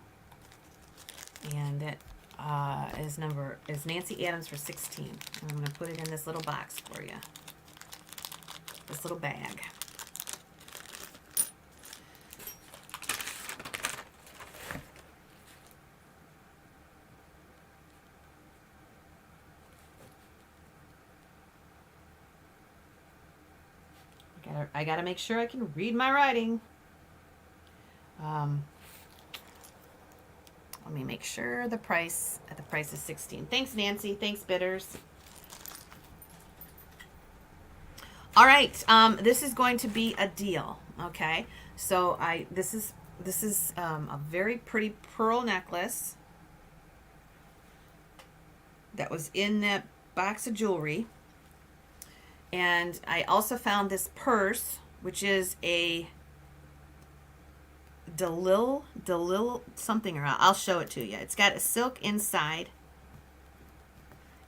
And that is Nancy Adams for 16. And I'm going to put it in this little box for you. This little bag. I gotta make sure I can read my writing. Let me make sure the price is 16. Thanks, Nancy. Thanks, Bitters. All right, this is going to be a deal. Okay, so this is a very pretty pearl necklace that was in that box of jewelry, and I also found this purse, which is a Delil something, or I'll show it to you. It's got a silk inside,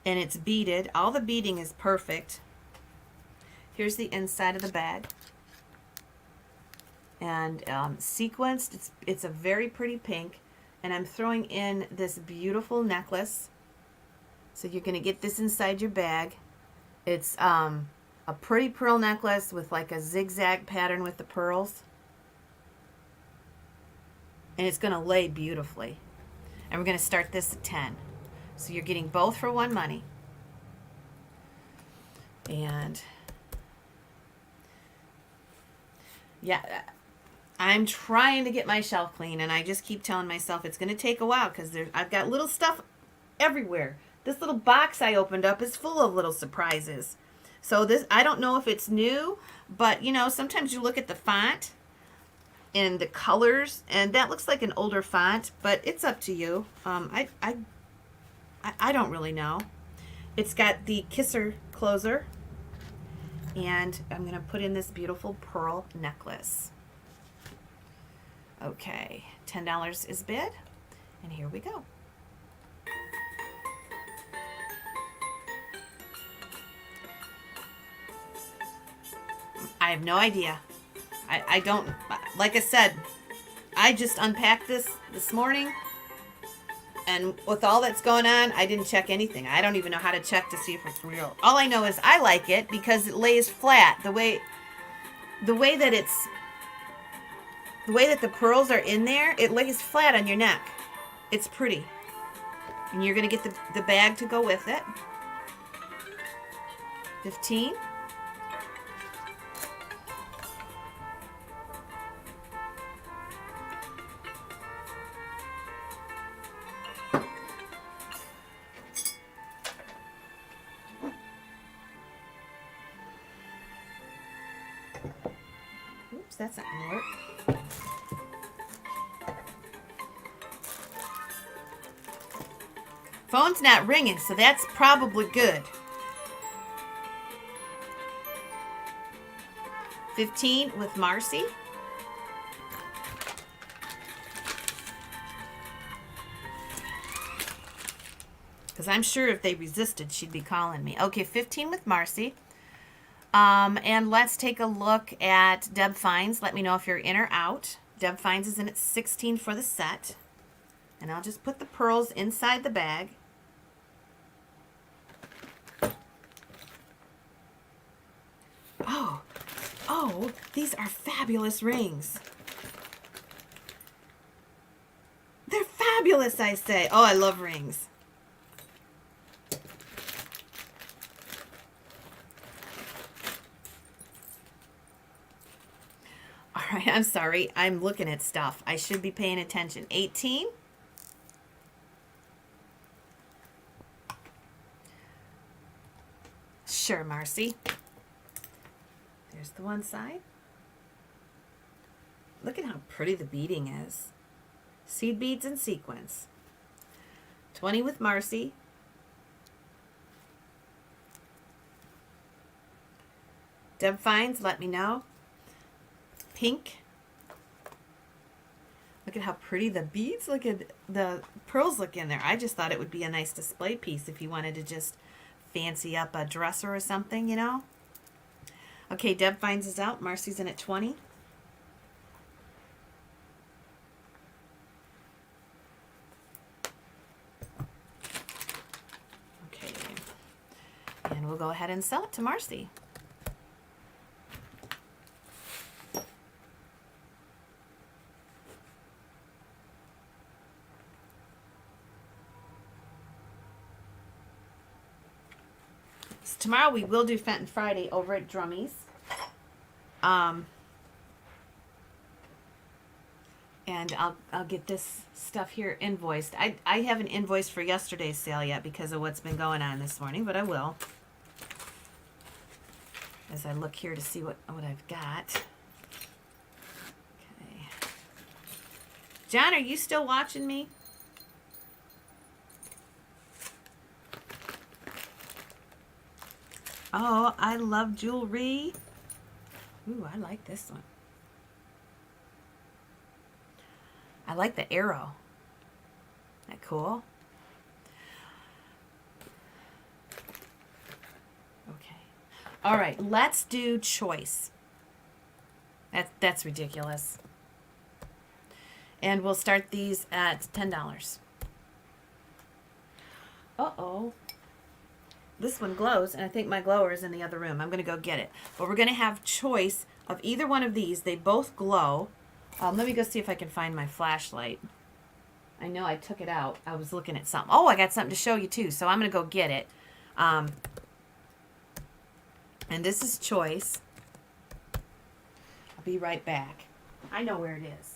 and it's beaded. All the beading is perfect. Here's the inside of the bag, and sequenced. It's a very pretty pink, and I'm throwing in this beautiful necklace. So you're gonna get this inside your bag. It's a pretty pearl necklace with like a zigzag pattern with the pearls. And it's going to lay beautifully. And we're going to start this at 10. So you're getting both for one money. And yeah, I'm trying to get my shelf clean, and I just keep telling myself it's going to take a while because I've got little stuff everywhere. This little box I opened up is full of little surprises. So this, I don't know if it's new, but you know, sometimes you look at the font and the colors, and that looks like an older font, but it's up to you. I don't really know. It's got the kisser closer, and I'm going to put in this beautiful pearl necklace. Okay, $10 is bid, and here we go. I have no idea. I don't, like I said, I just unpacked this morning, and with all that's going on, I didn't check anything. I don't even know how to check to see if it's real. All I know is I like it because it lays flat. The way that it's The way that the pearls are in there, it lays flat on your neck. It's pretty. And you're going to get the bag to go with it. 15. Oops, that's not going to work. Phone's not ringing, so that's probably good. 15 with Marcy. Because I'm sure if they resisted, she'd be calling me. Okay, 15 with Marcy. And let's take a look at Deb Fines. Let me know if you're in or out. Deb Fines is in at 16 for the set. And I'll just put the pearls inside the bag. Oh, these are fabulous rings. They're fabulous, I say. Oh, I love rings. All right, I'm sorry. I'm looking at stuff. I should be paying attention. 18. Sure, Marcy. There's the one side. Look at how pretty the beading is. Seed beads and sequins. 20 with Marcy. Deb Fines, let me know. Pink. Look at how pretty the beads, look at the pearls look in there. I just thought it would be a nice display piece if you wanted to just fancy up a dresser or something, you know. Okay, Deb Fines is out. Marcy's in at 20. Okay. And we'll go ahead and sell it to Marcy. So tomorrow we will do Fenton Friday over at Drummy's. And I'll get this stuff here invoiced. I haven't invoiced for yesterday's sale yet because of what's been going on this morning, but I will. As I look here to see what I've got. Okay. John, are you still watching me? Oh, I love jewelry. Ooh, I like this one. I like the arrow. Isn't that cool? Okay. All right, let's do choice. That's ridiculous. And we'll start these at $10. Uh-oh. This one glows, and I think my glower is in the other room. I'm going to go get it. But we're going to have choice of either one of these. They both glow. Let me go see if I can find my flashlight. I know I took it out. I was looking at something. Oh, I got something to show you too, so I'm going to go get it. And this is choice. I'll be right back. I know where it is.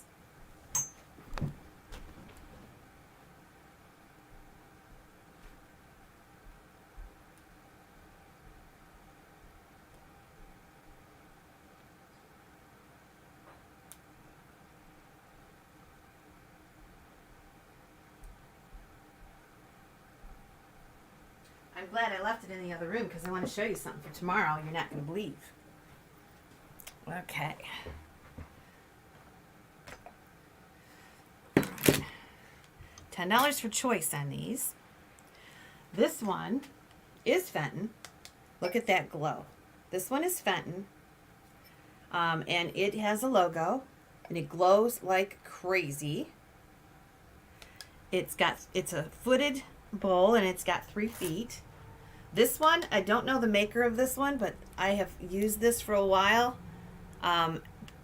I'm glad I left it in the other room because I want to show you something for tomorrow you're not going to believe. Okay. $10 for choice on these. This one is Fenton. Look at that glow. This one is Fenton. And it has a logo. And it glows like crazy. It's a footed bowl and it's got 3 feet. This one, I don't know the maker of this one, but I have used this for a while.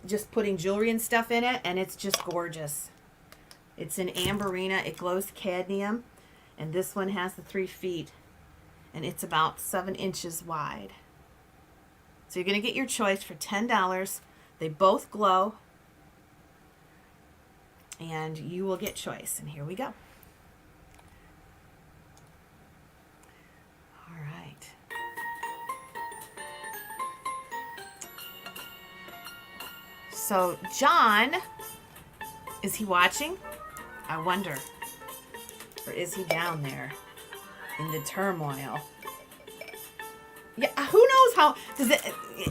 just putting jewelry and stuff in it, and it's just gorgeous. It's in Amberina. It glows cadmium, and this one has the 3 feet, and it's about 7 inches wide. So you're going to get your choice for $10. They both glow, and you will get choice. And here we go. All right. So John, is he watching? I wonder. Or is he down there in the turmoil? Yeah, who knows how does it?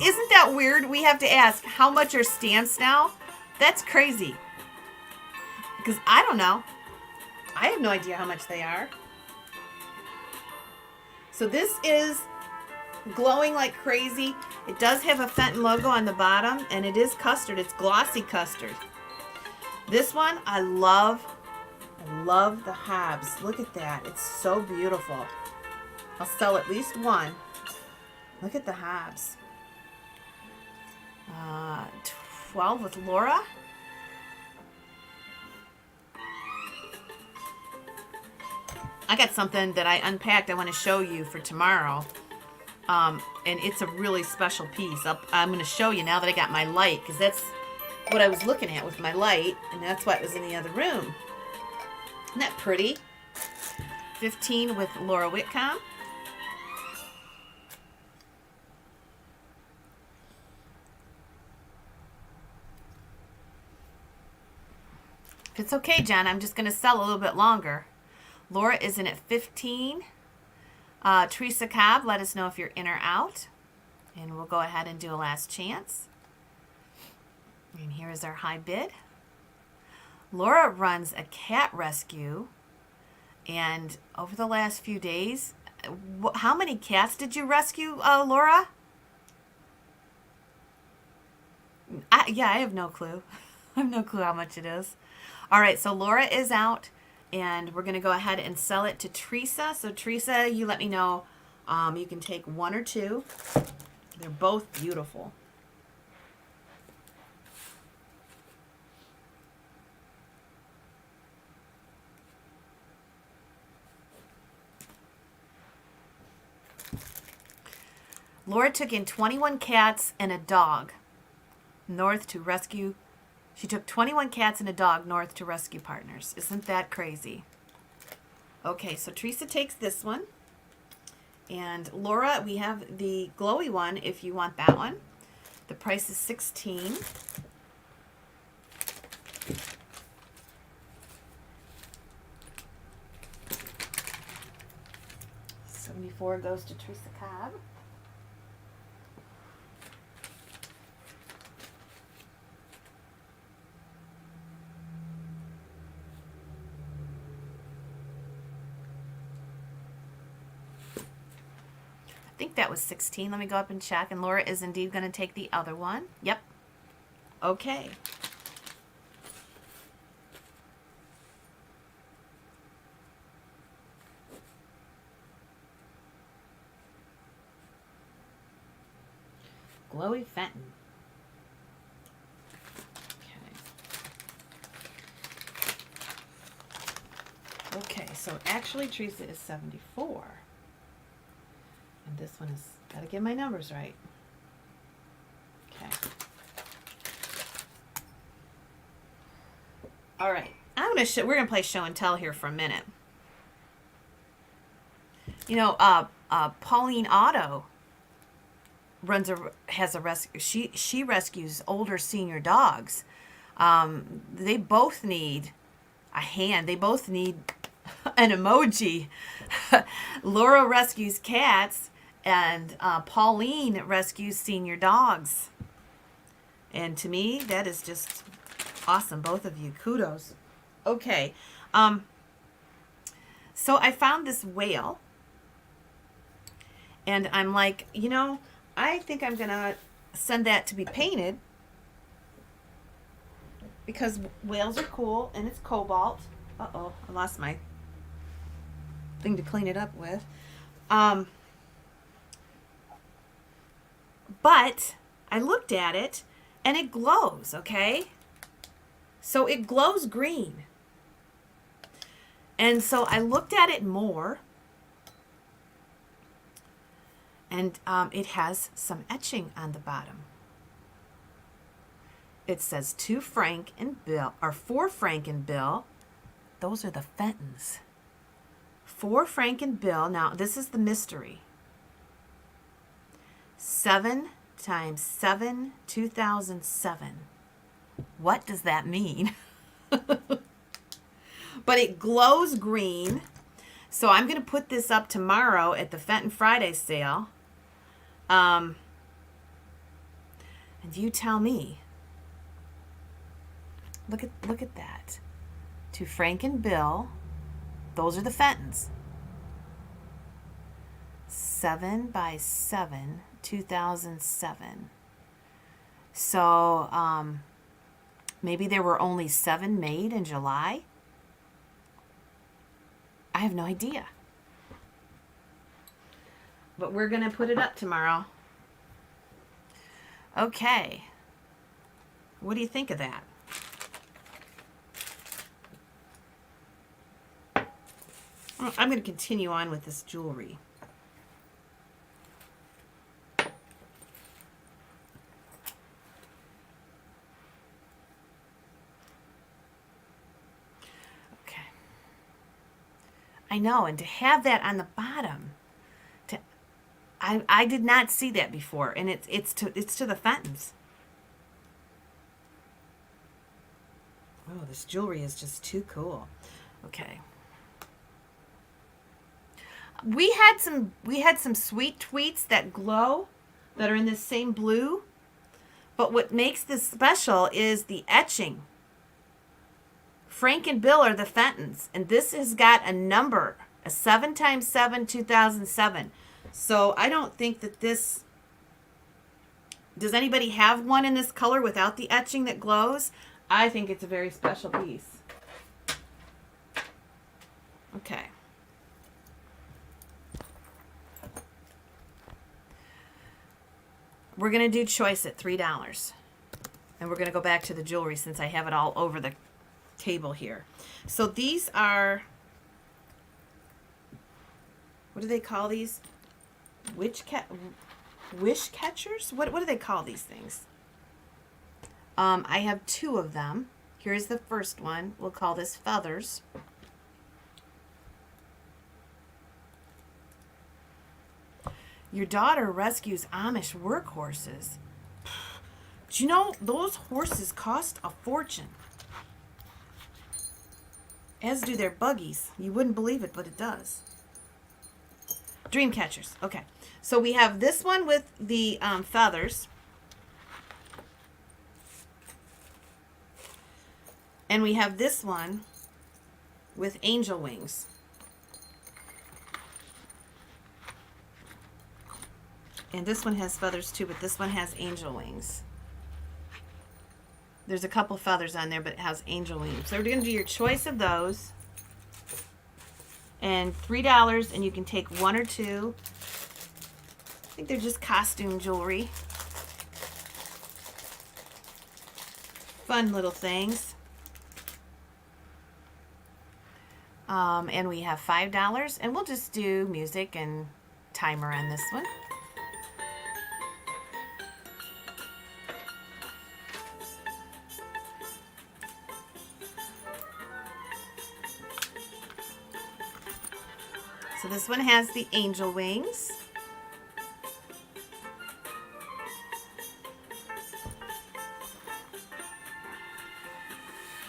Isn't that weird? We have to ask, how much are stamps now? That's crazy. Because I don't know. I have no idea how much they are. So this is glowing like crazy. It does have a Fenton logo on the bottom, and it is custard. It's glossy custard. This one, I love the Habs. Look at that. It's so beautiful. I'll sell at least one. Look at the Habs. 12 with Laura. I got something that I unpacked I want to show you for tomorrow. And it's a really special piece. I'm going to show you now that I got my light, because that's what I was looking at with my light, and that's why it was in the other room. Isn't that pretty? 15 with Laura Whitcomb. If it's okay, Jen, I'm just going to sell a little bit longer. Laura is in at 15. Teresa Cobb, let us know if you're in or out. And we'll go ahead and do a last chance. And here is our high bid. Laura runs a cat rescue. And over the last few days, how many cats did you rescue, Laura? I have no clue. I have no clue how much it is. All right, so Laura is out, and we're going to go ahead and sell it to Teresa. So Teresa, you let me know. You can take 1 or 2. They're both beautiful. Laura took in 21 cats and a dog north to rescue. She took 21 cats and a dog north to rescue partners. Isn't that crazy? Okay, so Teresa takes this one. And Laura, we have the glowy one if you want that one. The price is $16. $74 goes to Teresa Cobb. I think that was 16. Let me go up and check. And Laura is indeed going to take the other one. Yep. Okay. Glowy Fenton. Okay, so actually Teresa is 74. And this one is, gotta get my numbers right. Okay. All right, we're gonna play show and tell here for a minute. You know, Pauline Otto has a rescue. She rescues older senior dogs. They both need a hand. They both need an emoji. Laura rescues cats, and Pauline rescues senior dogs. And to me, that is just awesome. Both of you, kudos. Okay, so I found this whale, and I'm like, you know, I think I'm gonna send that to be painted because whales are cool, and it's cobalt. Uh-oh, I lost my thing to clean it up with. But I looked at it, And it glows, okay? So it glows green. And so I looked at it more. And it has some etching on the bottom. It says to Frank and Bill, or for Frank and Bill. Those are the Fentons. For Frank and Bill. Now, this is the mystery. 7 times 7, 2007. What does that mean? But it glows green. So I'm going to put this up tomorrow at the Fenton Friday sale. And you tell me. Look at that. To Frank and Bill. Those are the Fentons. 7 by 7, 2007. So maybe there were only 7 made in July. I have no idea. But we're going to put it up tomorrow. Okay. What do you think of that? I'm going to continue on with this jewelry. Okay. I know, and to have that on the bottom, I did not see that before, and it's to the Fentons. Oh, this jewelry is just too cool. Okay. We had some sweet tweets that glow, that are in this same blue. But what makes this special is the etching. Frank and Bill are the Fentons, and this has got a number, a 7 times 7, 2007. So I don't think that this... Does anybody have one in this color without the etching that glows? I think it's a very special piece. Okay. We're going to do choice at $3. And we're going to go back to the jewelry since I have it all over the table here. So these are... What do they call these? Wish catchers? What do they call these things? I have 2 of them. Here's the first one. We'll call this Feathers. Your daughter rescues Amish workhorses. Do you know those horses cost a fortune? As do their buggies. You wouldn't believe it, but it does. Dream catchers. Okay. So we have this one with the feathers. And we have this one with angel wings. And this one has feathers too, but this one has angel wings. There's a couple feathers on there, but it has angel wings. So we're going to do your choice of those. And $3, and you can take 1 or 2. I think they're just costume jewelry. Fun little things. And we have $5, and we'll just do music and timer on this one. So this one has the angel wings.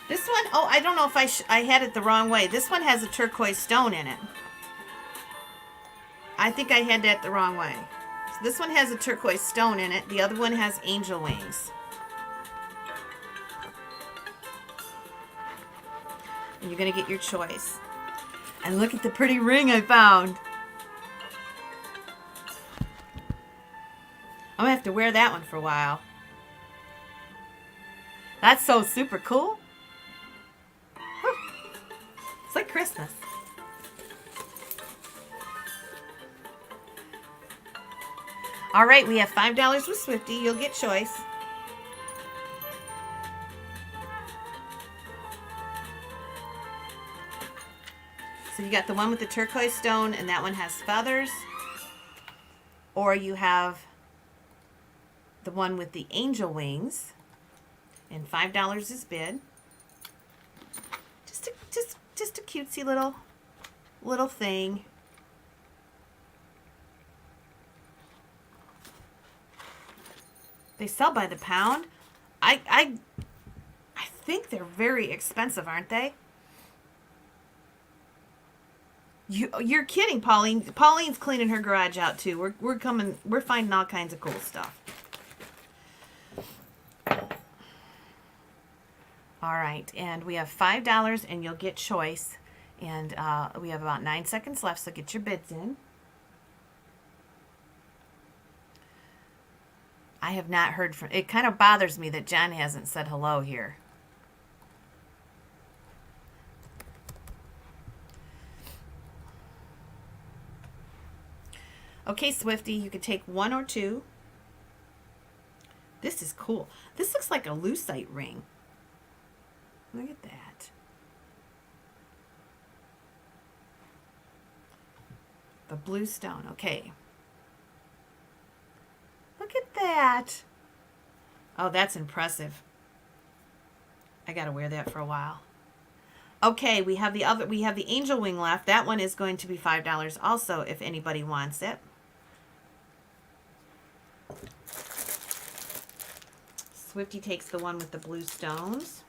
This one, oh, I don't know if I had it the wrong way. This one has a turquoise stone in it. I think I had that the wrong way. So this one has a turquoise stone in it. The other one has angel wings. And you're going to get your choice. And look at the pretty ring I found. I'm going to have to wear that one for a while. That's so super cool. It's like Christmas. All right, we have $5 with Swifty. You'll get choice. So you got the one with the turquoise stone, and that one has feathers. Or you have the one with the angel wings, and $5 is bid. Just a cutesy little thing. They sell by the pound. I think they're very expensive, aren't they? You're kidding, Pauline. Pauline's cleaning her garage out too. We're finding all kinds of cool stuff. All right, and we have $5, and you'll get choice. And we have about 9 seconds left, so get your bids in. I have not heard from... It kind of bothers me that John hasn't said hello here. Okay, Swifty, you can take 1 or 2. This is cool. This looks like a lucite ring. Look at that. The blue stone. Okay. Look at that. Oh, that's impressive. I gotta wear that for a while. Okay, we have the angel wing left. That one is going to be $5 also if anybody wants it. Swifty takes the one with the blue stones.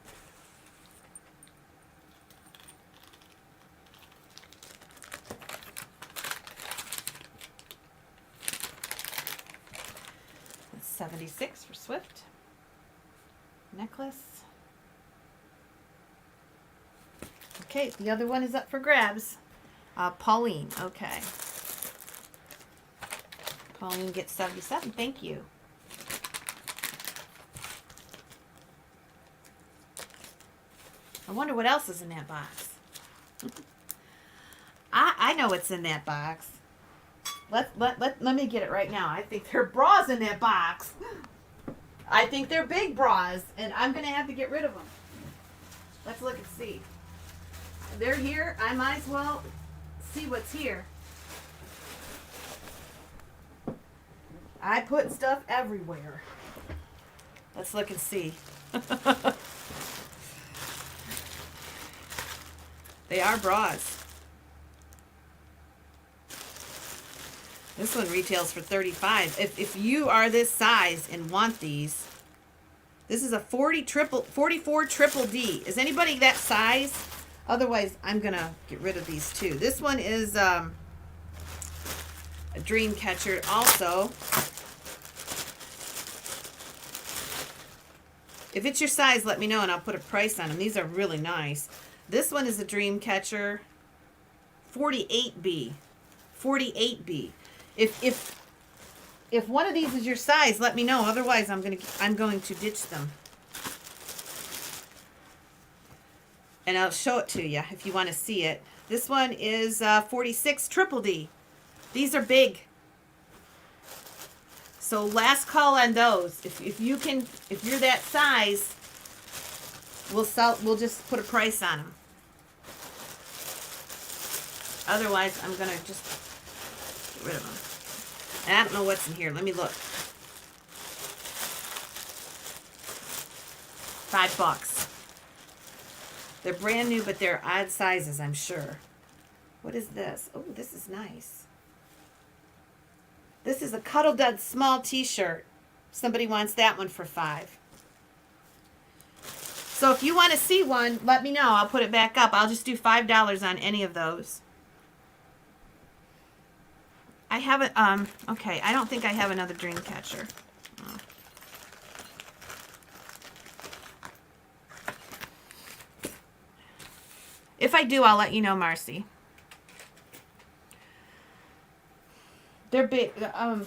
That's $76 for Swift. Necklace. Okay, the other one is up for grabs. Pauline, okay. Pauline gets 77, thank you. I wonder what else is in that box. I know what's in that box. Let me get it right now. I think there are bras in that box. I think they're big bras, and I'm going to have to get rid of them. Let's look and see. They're here. I might as well see what's here. I put stuff everywhere. Let's look and see. They are bras. This one retails for $35. If you are this size and want these, this is a 44 triple D. Is anybody that size? Otherwise, I'm going to get rid of these too. This one is a dream catcher also. If it's your size, let me know and I'll put a price on them. These are really nice. This one is a dream catcher 48B. 48B. If one of these is your size, let me know. Otherwise, I'm going to ditch them. And I'll show it to you if you want to see it. This one is 46 triple D. These are big. So last call on those. If you're that size, we'll just put a price on them. Otherwise, I'm gonna just get rid of them. And I don't know what's in here. Let me look. $5. They're brand new, but they're odd sizes, I'm sure. What is this? Oh, this is nice. This is a Cuddle Dud small t-shirt. Somebody wants that one for $5. So if you want to see one, let me know. I'll put it back up. I'll just do $5 on any of those. I have it, okay, I don't think I have another dream catcher. Oh. If I do, I'll let you know, Marcy. They're big. I'll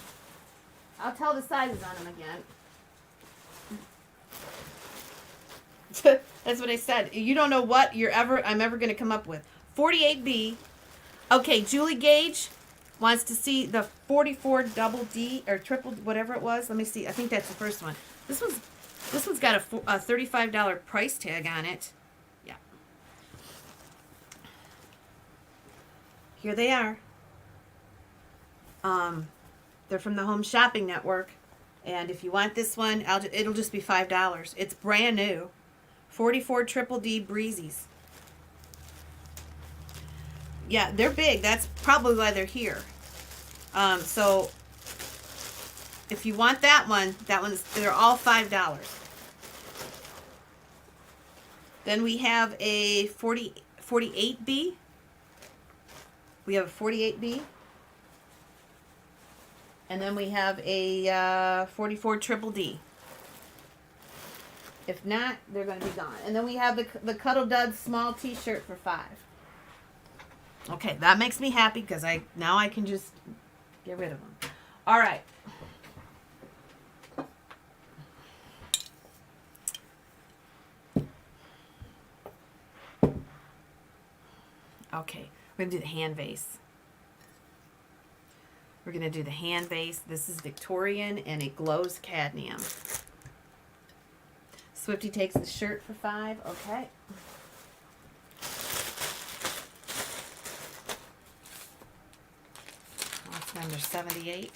tell the sizes on them again. That's what I said. You don't know what I'm ever going to come up with. 48B. Okay, Julie Gage wants to see the 44 double D or triple, whatever it was. Let me see. I think that's the first one. This one's got a $35 price tag on it. Yeah. here they are. They're from the Home Shopping Network. And if you want this one, it'll just be $5. It's brand new. 44 Triple D Breezies. Yeah, they're big. That's probably why they're here. So if you want that one, they're all $5. Then we have a 48B. We have a 48B. And then we have a 44 Triple D. If not, they're going to be gone. And then we have the Cuddle Duds small t-shirt for $5. Okay, that makes me happy because now I can just get rid of them. All right. Okay, we're going to do the hand vase. We're going to do the hand vase. This is Victorian and it glows cadmium. Swifty takes the shirt for $5. Okay. That's number 78.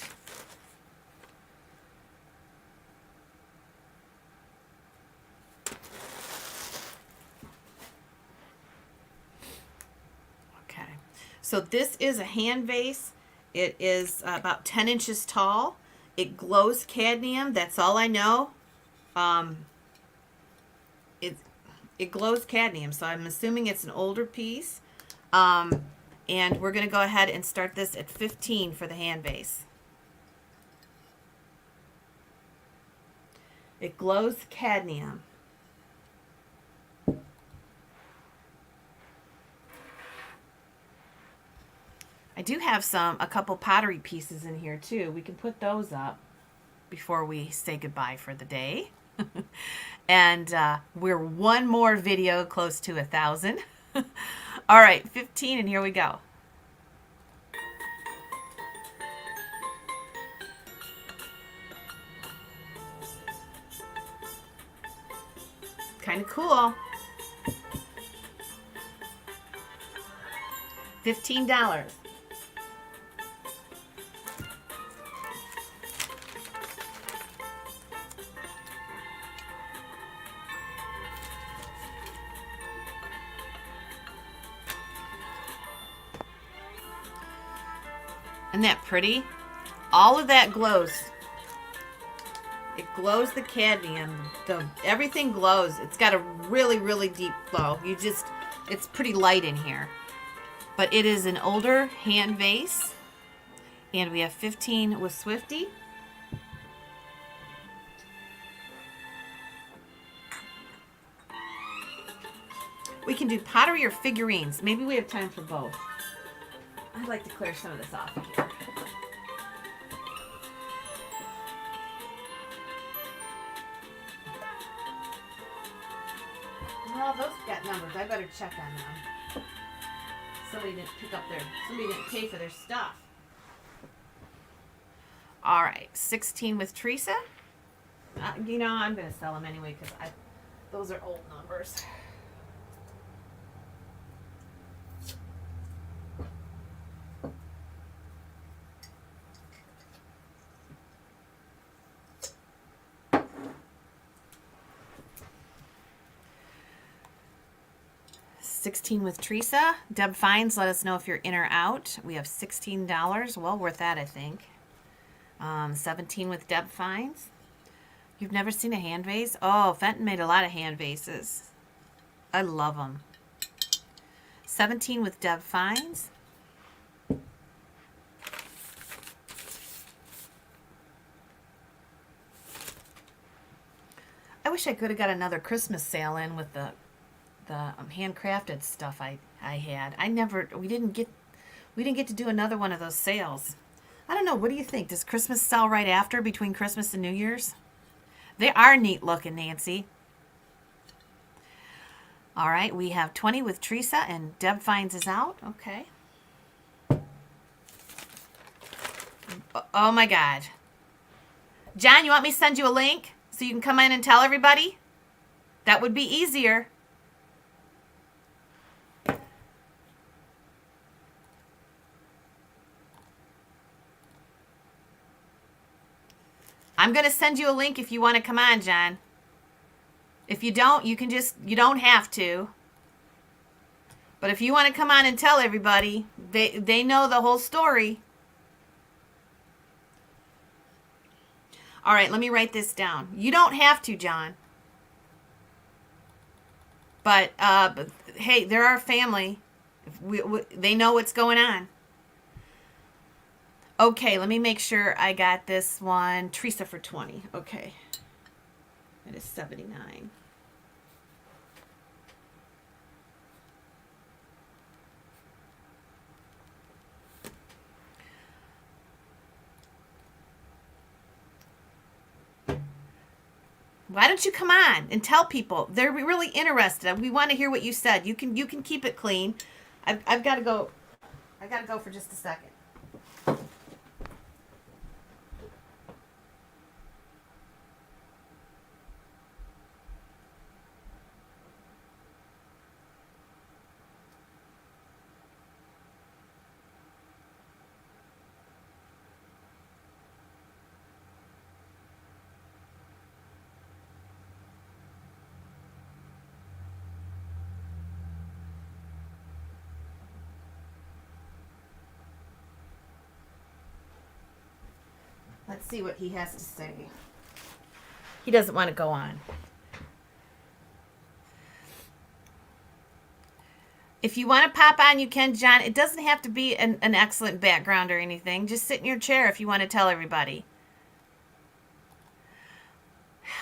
Okay. So this is a hand vase. It is about 10 inches tall. It glows cadmium. That's all I know. It glows cadmium, so I'm assuming it's an older piece. And we're going to go ahead and start this at 15 for the hand vase. It glows cadmium. I do have a couple pottery pieces in here too. We can put those up before we say goodbye for the day. And we're one more video close to 1,000. All right, 15, and here we go. Kind of cool. $15. Isn't that pretty? All of that glows. It glows the cadmium. Everything glows. It's got a really, really deep glow. It's pretty light in here. But it is an older hand vase. And we have 15 with Swifty. We can do pottery or figurines. Maybe we have time for both. I'd like to clear some of this off here. Well, those got numbers. I better check on them. Somebody didn't pay for their stuff. All right, 16 with Teresa. I'm going to sell them anyway because those are old numbers. $16 with Teresa. Deb Fines, let us know if you're in or out. We have $16. Well worth that, I think. 17 with Deb Fines. You've never seen a hand vase? Oh, Fenton made a lot of hand vases. I love them. 17 with Deb Fines. I wish I could have got another Christmas sale in with the handcrafted stuff I had. We didn't get to do another one of those sales. I don't know. What do you think? Does Christmas sell right after, between Christmas and New Year's? They are neat looking, Nancy. All right, we have 20 with Teresa, and Deb Fines is out. Okay. Oh my God. John, you want me to send you a link so you can come in and tell everybody? That would be easier. I'm going to send you a link if you want to come on, John. If you don't, you don't have to. But if you want to come on and tell everybody, they know the whole story. All right, let me write this down. You don't have to, John. But hey, they're our family. They know what's going on. Okay, let me make sure I got this one. Teresa for 20. Okay. That is 79. Why don't you come on and tell people? They're really interested. We want to hear what you said. You can keep it clean. I've got to go. I got to go for just a second. Let's see what he has to say. He doesn't want to go on. If you want to pop on, you can, John. It doesn't have to be an excellent background or anything. Just sit in your chair if you want to tell everybody.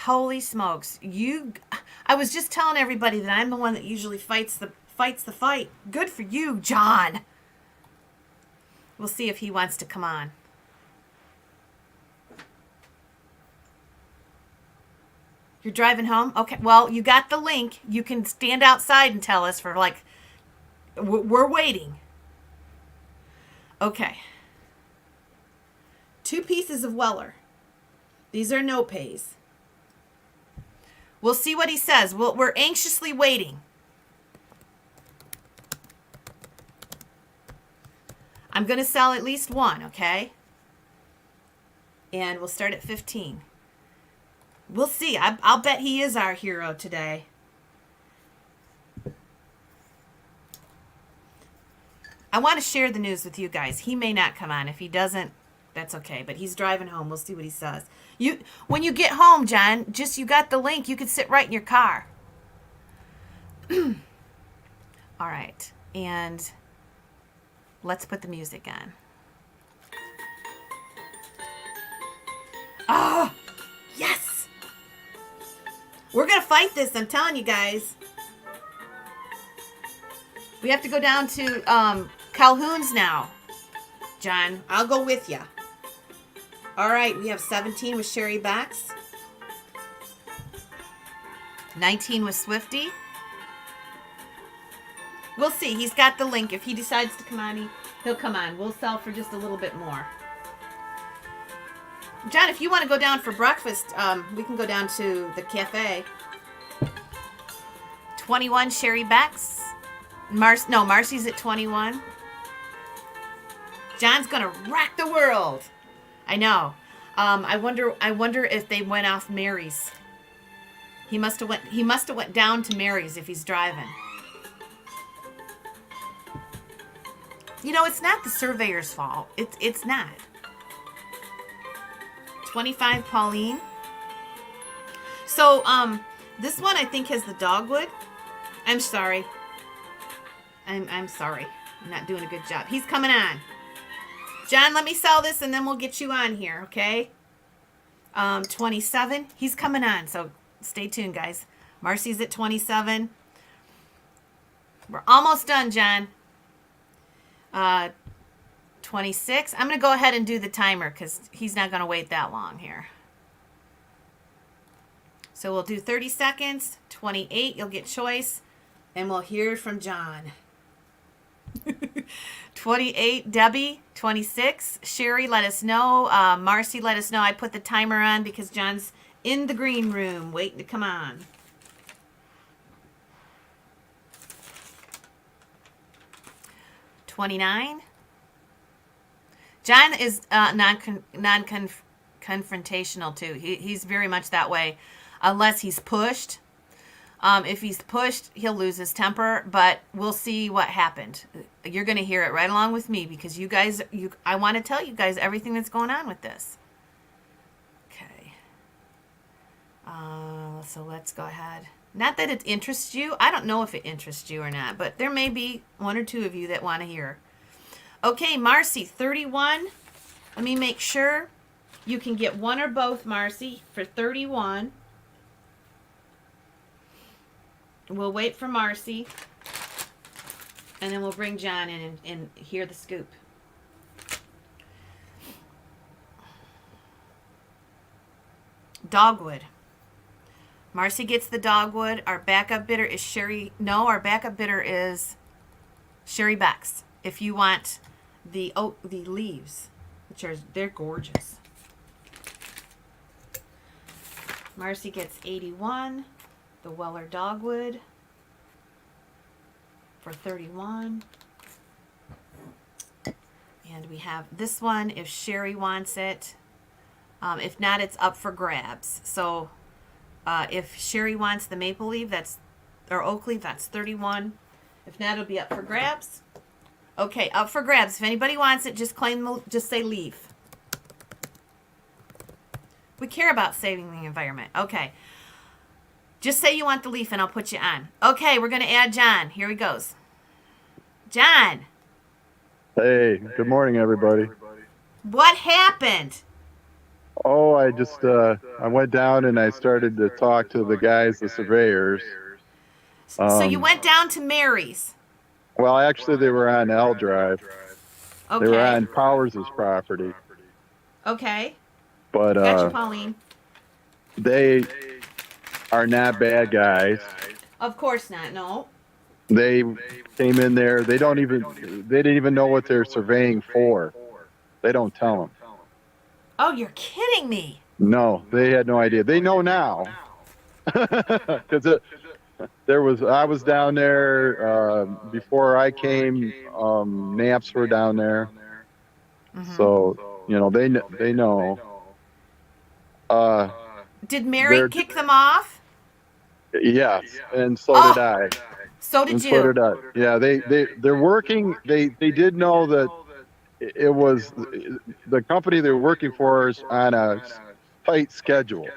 Holy smokes. I was just telling everybody that I'm the one that usually fights the fight. Good for you, John. We'll see if he wants to come on. You're driving home? Okay, well, you got the link. You can stand outside and tell us for like, we're waiting. Okay. 2 pieces of Weller. These are no pays. We'll see what he says. We're anxiously waiting. I'm going to sell at least one, okay? And we'll start at 15. We'll see. I'll bet he is our hero today. I want to share the news with you guys. He may not come on. If he doesn't, that's okay. But he's driving home. We'll see what he says. When you get home, John, you got the link. You can sit right in your car. All right. And let's put the music on. Ah, yes. We're going to fight this, I'm telling you guys. We have to go down to Calhoun's now. John, I'll go with you. All right, we have 17 with Sherry Bax. 19 with Swifty. We'll see. He's got the link. If he decides to come on, he'll come on. We'll sell for just a little bit more. John, if you want to go down for breakfast, we can go down to the cafe. 21, Sherry Bax. Marcy's at 21. John's gonna rock the world. I know. I wonder if they went off Mary's. He must have went down to Mary's if he's driving. You know, it's not the surveyor's fault. It's not. 25, Pauline. So, this one I think has the dogwood. I'm sorry. I'm sorry. I'm not doing a good job. He's coming on. John, let me sell this and then we'll get you on here, okay? 27. He's coming on, so stay tuned, guys. Marcy's at 27. We're almost done, John. 26. I'm going to go ahead and do the timer because he's not going to wait that long here. So we'll do 30 seconds. 28, you'll get choice. And we'll hear from John. 28, Debbie. 26, Sherry, let us know. Marcy, let us know. I put the timer on because John's in the green room waiting to come on. $29. John is non-confirmed confrontational too. He's very much that way, unless he's pushed. If he's pushed, he'll lose his temper, but we'll see what happened. You're going to hear it right along with me because you guys, I want to tell you guys everything that's going on with this. Okay. So let's go ahead. Not that it interests you. I don't know if it interests you or not, but there may be one or two of you that want to hear. Okay, Marcy, 31. Let me make sure you can get one or both, Marcy, for 31. We'll wait for Marcy, and then we'll bring John in and hear the scoop. Dogwood. Marcy gets the dogwood. Our backup bidder is Sherry. No, our backup bidder is Sherry Becks. If you want the leaves, which are, they're gorgeous. Marcy gets 81. The Weller dogwood for 31. And we have this one if Sherry wants it. If not, it's up for grabs. So if Sherry wants the maple leaf, or oak leaf, that's 31. If not, it'll be up for grabs. Okay, up for grabs. If anybody wants it, just say leaf. We care about saving the environment. Okay. Just say you want the leaf and I'll put you on. Okay, we're going to add John. Here he goes. John. Hey, good morning, everybody. What happened? Oh, I just, I went down and I started to talk to the guys, the surveyors. So you went down to Mary's. Well, actually, they were on L Drive. Okay. They were on Powers' property. Okay. But, Gotcha, Pauline. they are not bad guys. Of course not, no. They came in there. They didn't even know what they're surveying for. They don't tell them. Oh, you're kidding me. No, they had no idea. They know now. Because I was down there before I came. Naps were down there. Mm-hmm. So, they know. Did Mary kick them off? Yes, and so did I. So did you. So did I. Yeah, they're working. They did know that it was the company they're working for is on a tight schedule.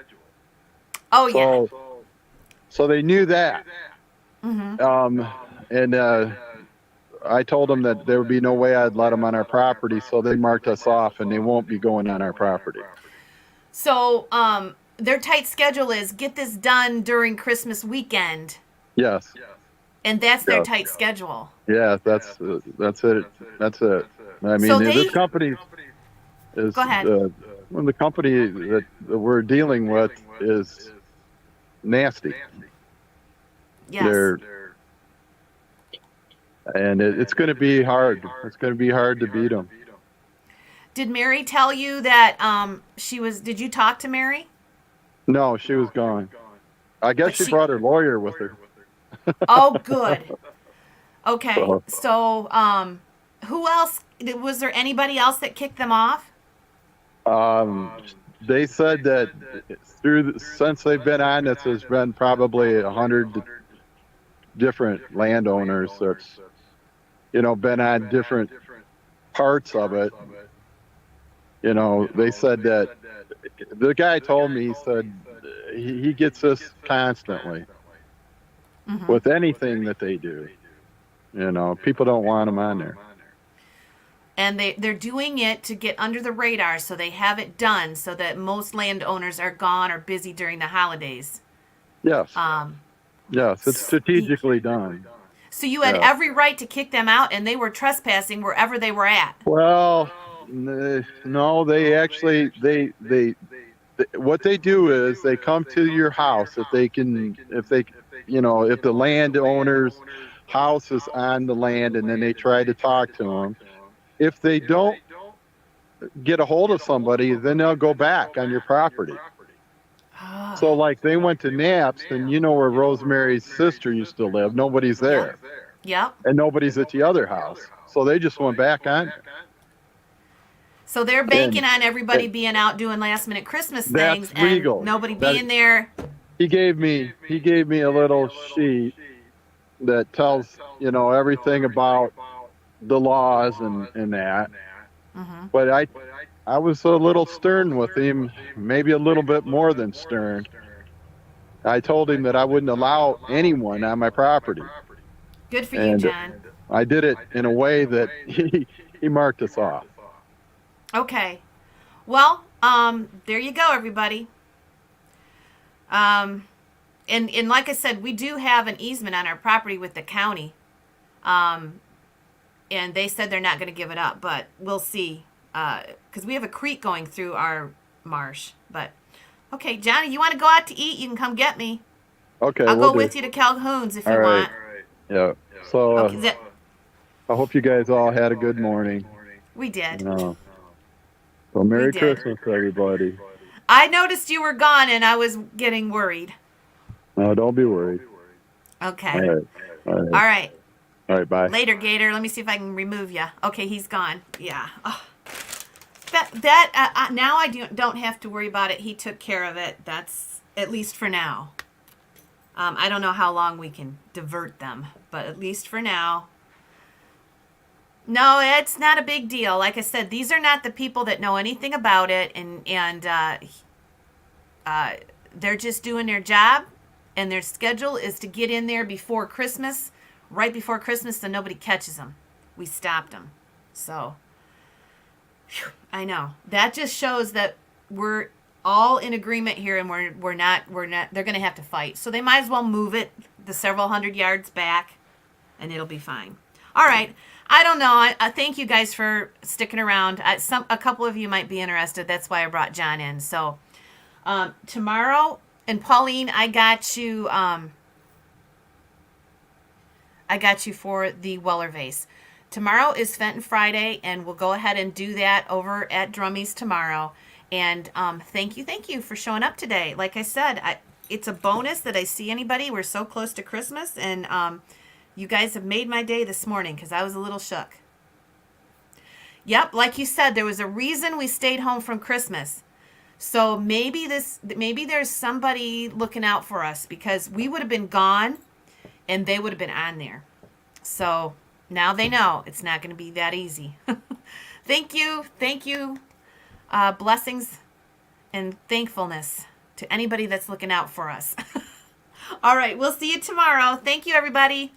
Oh yeah. So they knew that. Mm-hmm. And I told them that there would be no way I'd let them on our property, so they marked us off, and they won't be going on our property. So, their tight schedule is get this done during Christmas weekend. Yes. And that's their tight schedule. Yeah, that's it. That's it. I mean, this company is. Go ahead. The company that we're dealing with is nasty. Yes. And it's going to be hard. It's going to be hard to beat them. Did Mary tell you that she was? Did you talk to Mary? No, she was gone. I guess she brought her lawyer with her. Oh, good. Okay. So, who else? Was there anybody else that kicked them off? They said that since they've been on this, there's been probably 100 different landowners that's, been on different parts of it. They said that the guy told me, he said he gets this constantly with anything that they do. People don't want them on there. And they're doing it to get under the radar, so they have it done so that most landowners are gone or busy during the holidays. Yes. Yes, it's strategically done. So you had every right to kick them out, and they were trespassing wherever they were at. Well, no, they actually what they do is they come to your house if the landowner's house is on the land, and then they try to talk to them. If they don't get a hold of somebody, then they'll go back on your property. So, like, they went to Naps, and where Rosemary's sister used to live. Nobody's there. Yep. And nobody's at the other house. So they just went back on. So they're banking on everybody being out doing last minute Christmas things that's legal. and nobody being there. He gave me a little sheet that tells, everything about the laws and that. Mm-hmm. But I was a little stern with him, maybe a little bit more than stern. I told him that I wouldn't allow anyone on my property. Good for you, And John. I did it in a way that he marked us off. Okay. Well, there you go, everybody. And like I said, we do have an easement on our property with the county. And they said they're not going to give it up, but we'll see. Because we have a creek going through our marsh. But, okay, Johnny, you want to go out to eat? You can come get me. Okay, I'll go with you to Calhoun's if you want. Yeah. So Okay, I hope you guys all had a good morning. we did. So Merry Christmas, everybody. I noticed you were gone, and I was getting worried. No, don't be worried. Okay. All right. All right, bye. Later, Gator. Let me see if I can remove you. Okay, he's gone. Yeah. Oh. Now I don't have to worry about it. He took care of it. That's at least for now. I don't know how long we can divert them, but at least for now. No, it's not a big deal. Like I said, these are not the people that know anything about it, and they're just doing their job, and their schedule is to get in there before Christmas, right before Christmas, so nobody catches them. We stopped them. So, whew, I know. That just shows that we're all in agreement here, and we're not, they're going to have to fight. So they might as well move it the several hundred yards back, and it'll be fine. All right. I don't know. I thank you guys for sticking around. A couple of you might be interested. That's why I brought John in. So tomorrow, and Pauline, I got you for the Weller vase. Tomorrow is Fenton Friday, and we'll go ahead and do that over at Drummy's tomorrow. And thank you for showing up today. Like I said, it's a bonus that I see anybody. We're so close to Christmas, and you guys have made my day this morning because I was a little shook. Yep, like you said, there was a reason we stayed home from Christmas. So maybe there's somebody looking out for us, because we would have been gone and they would have been on there. So now they know it's not going to be that easy. Thank you. Blessings and thankfulness to anybody that's looking out for us. All right, we'll see you tomorrow. Thank you, everybody.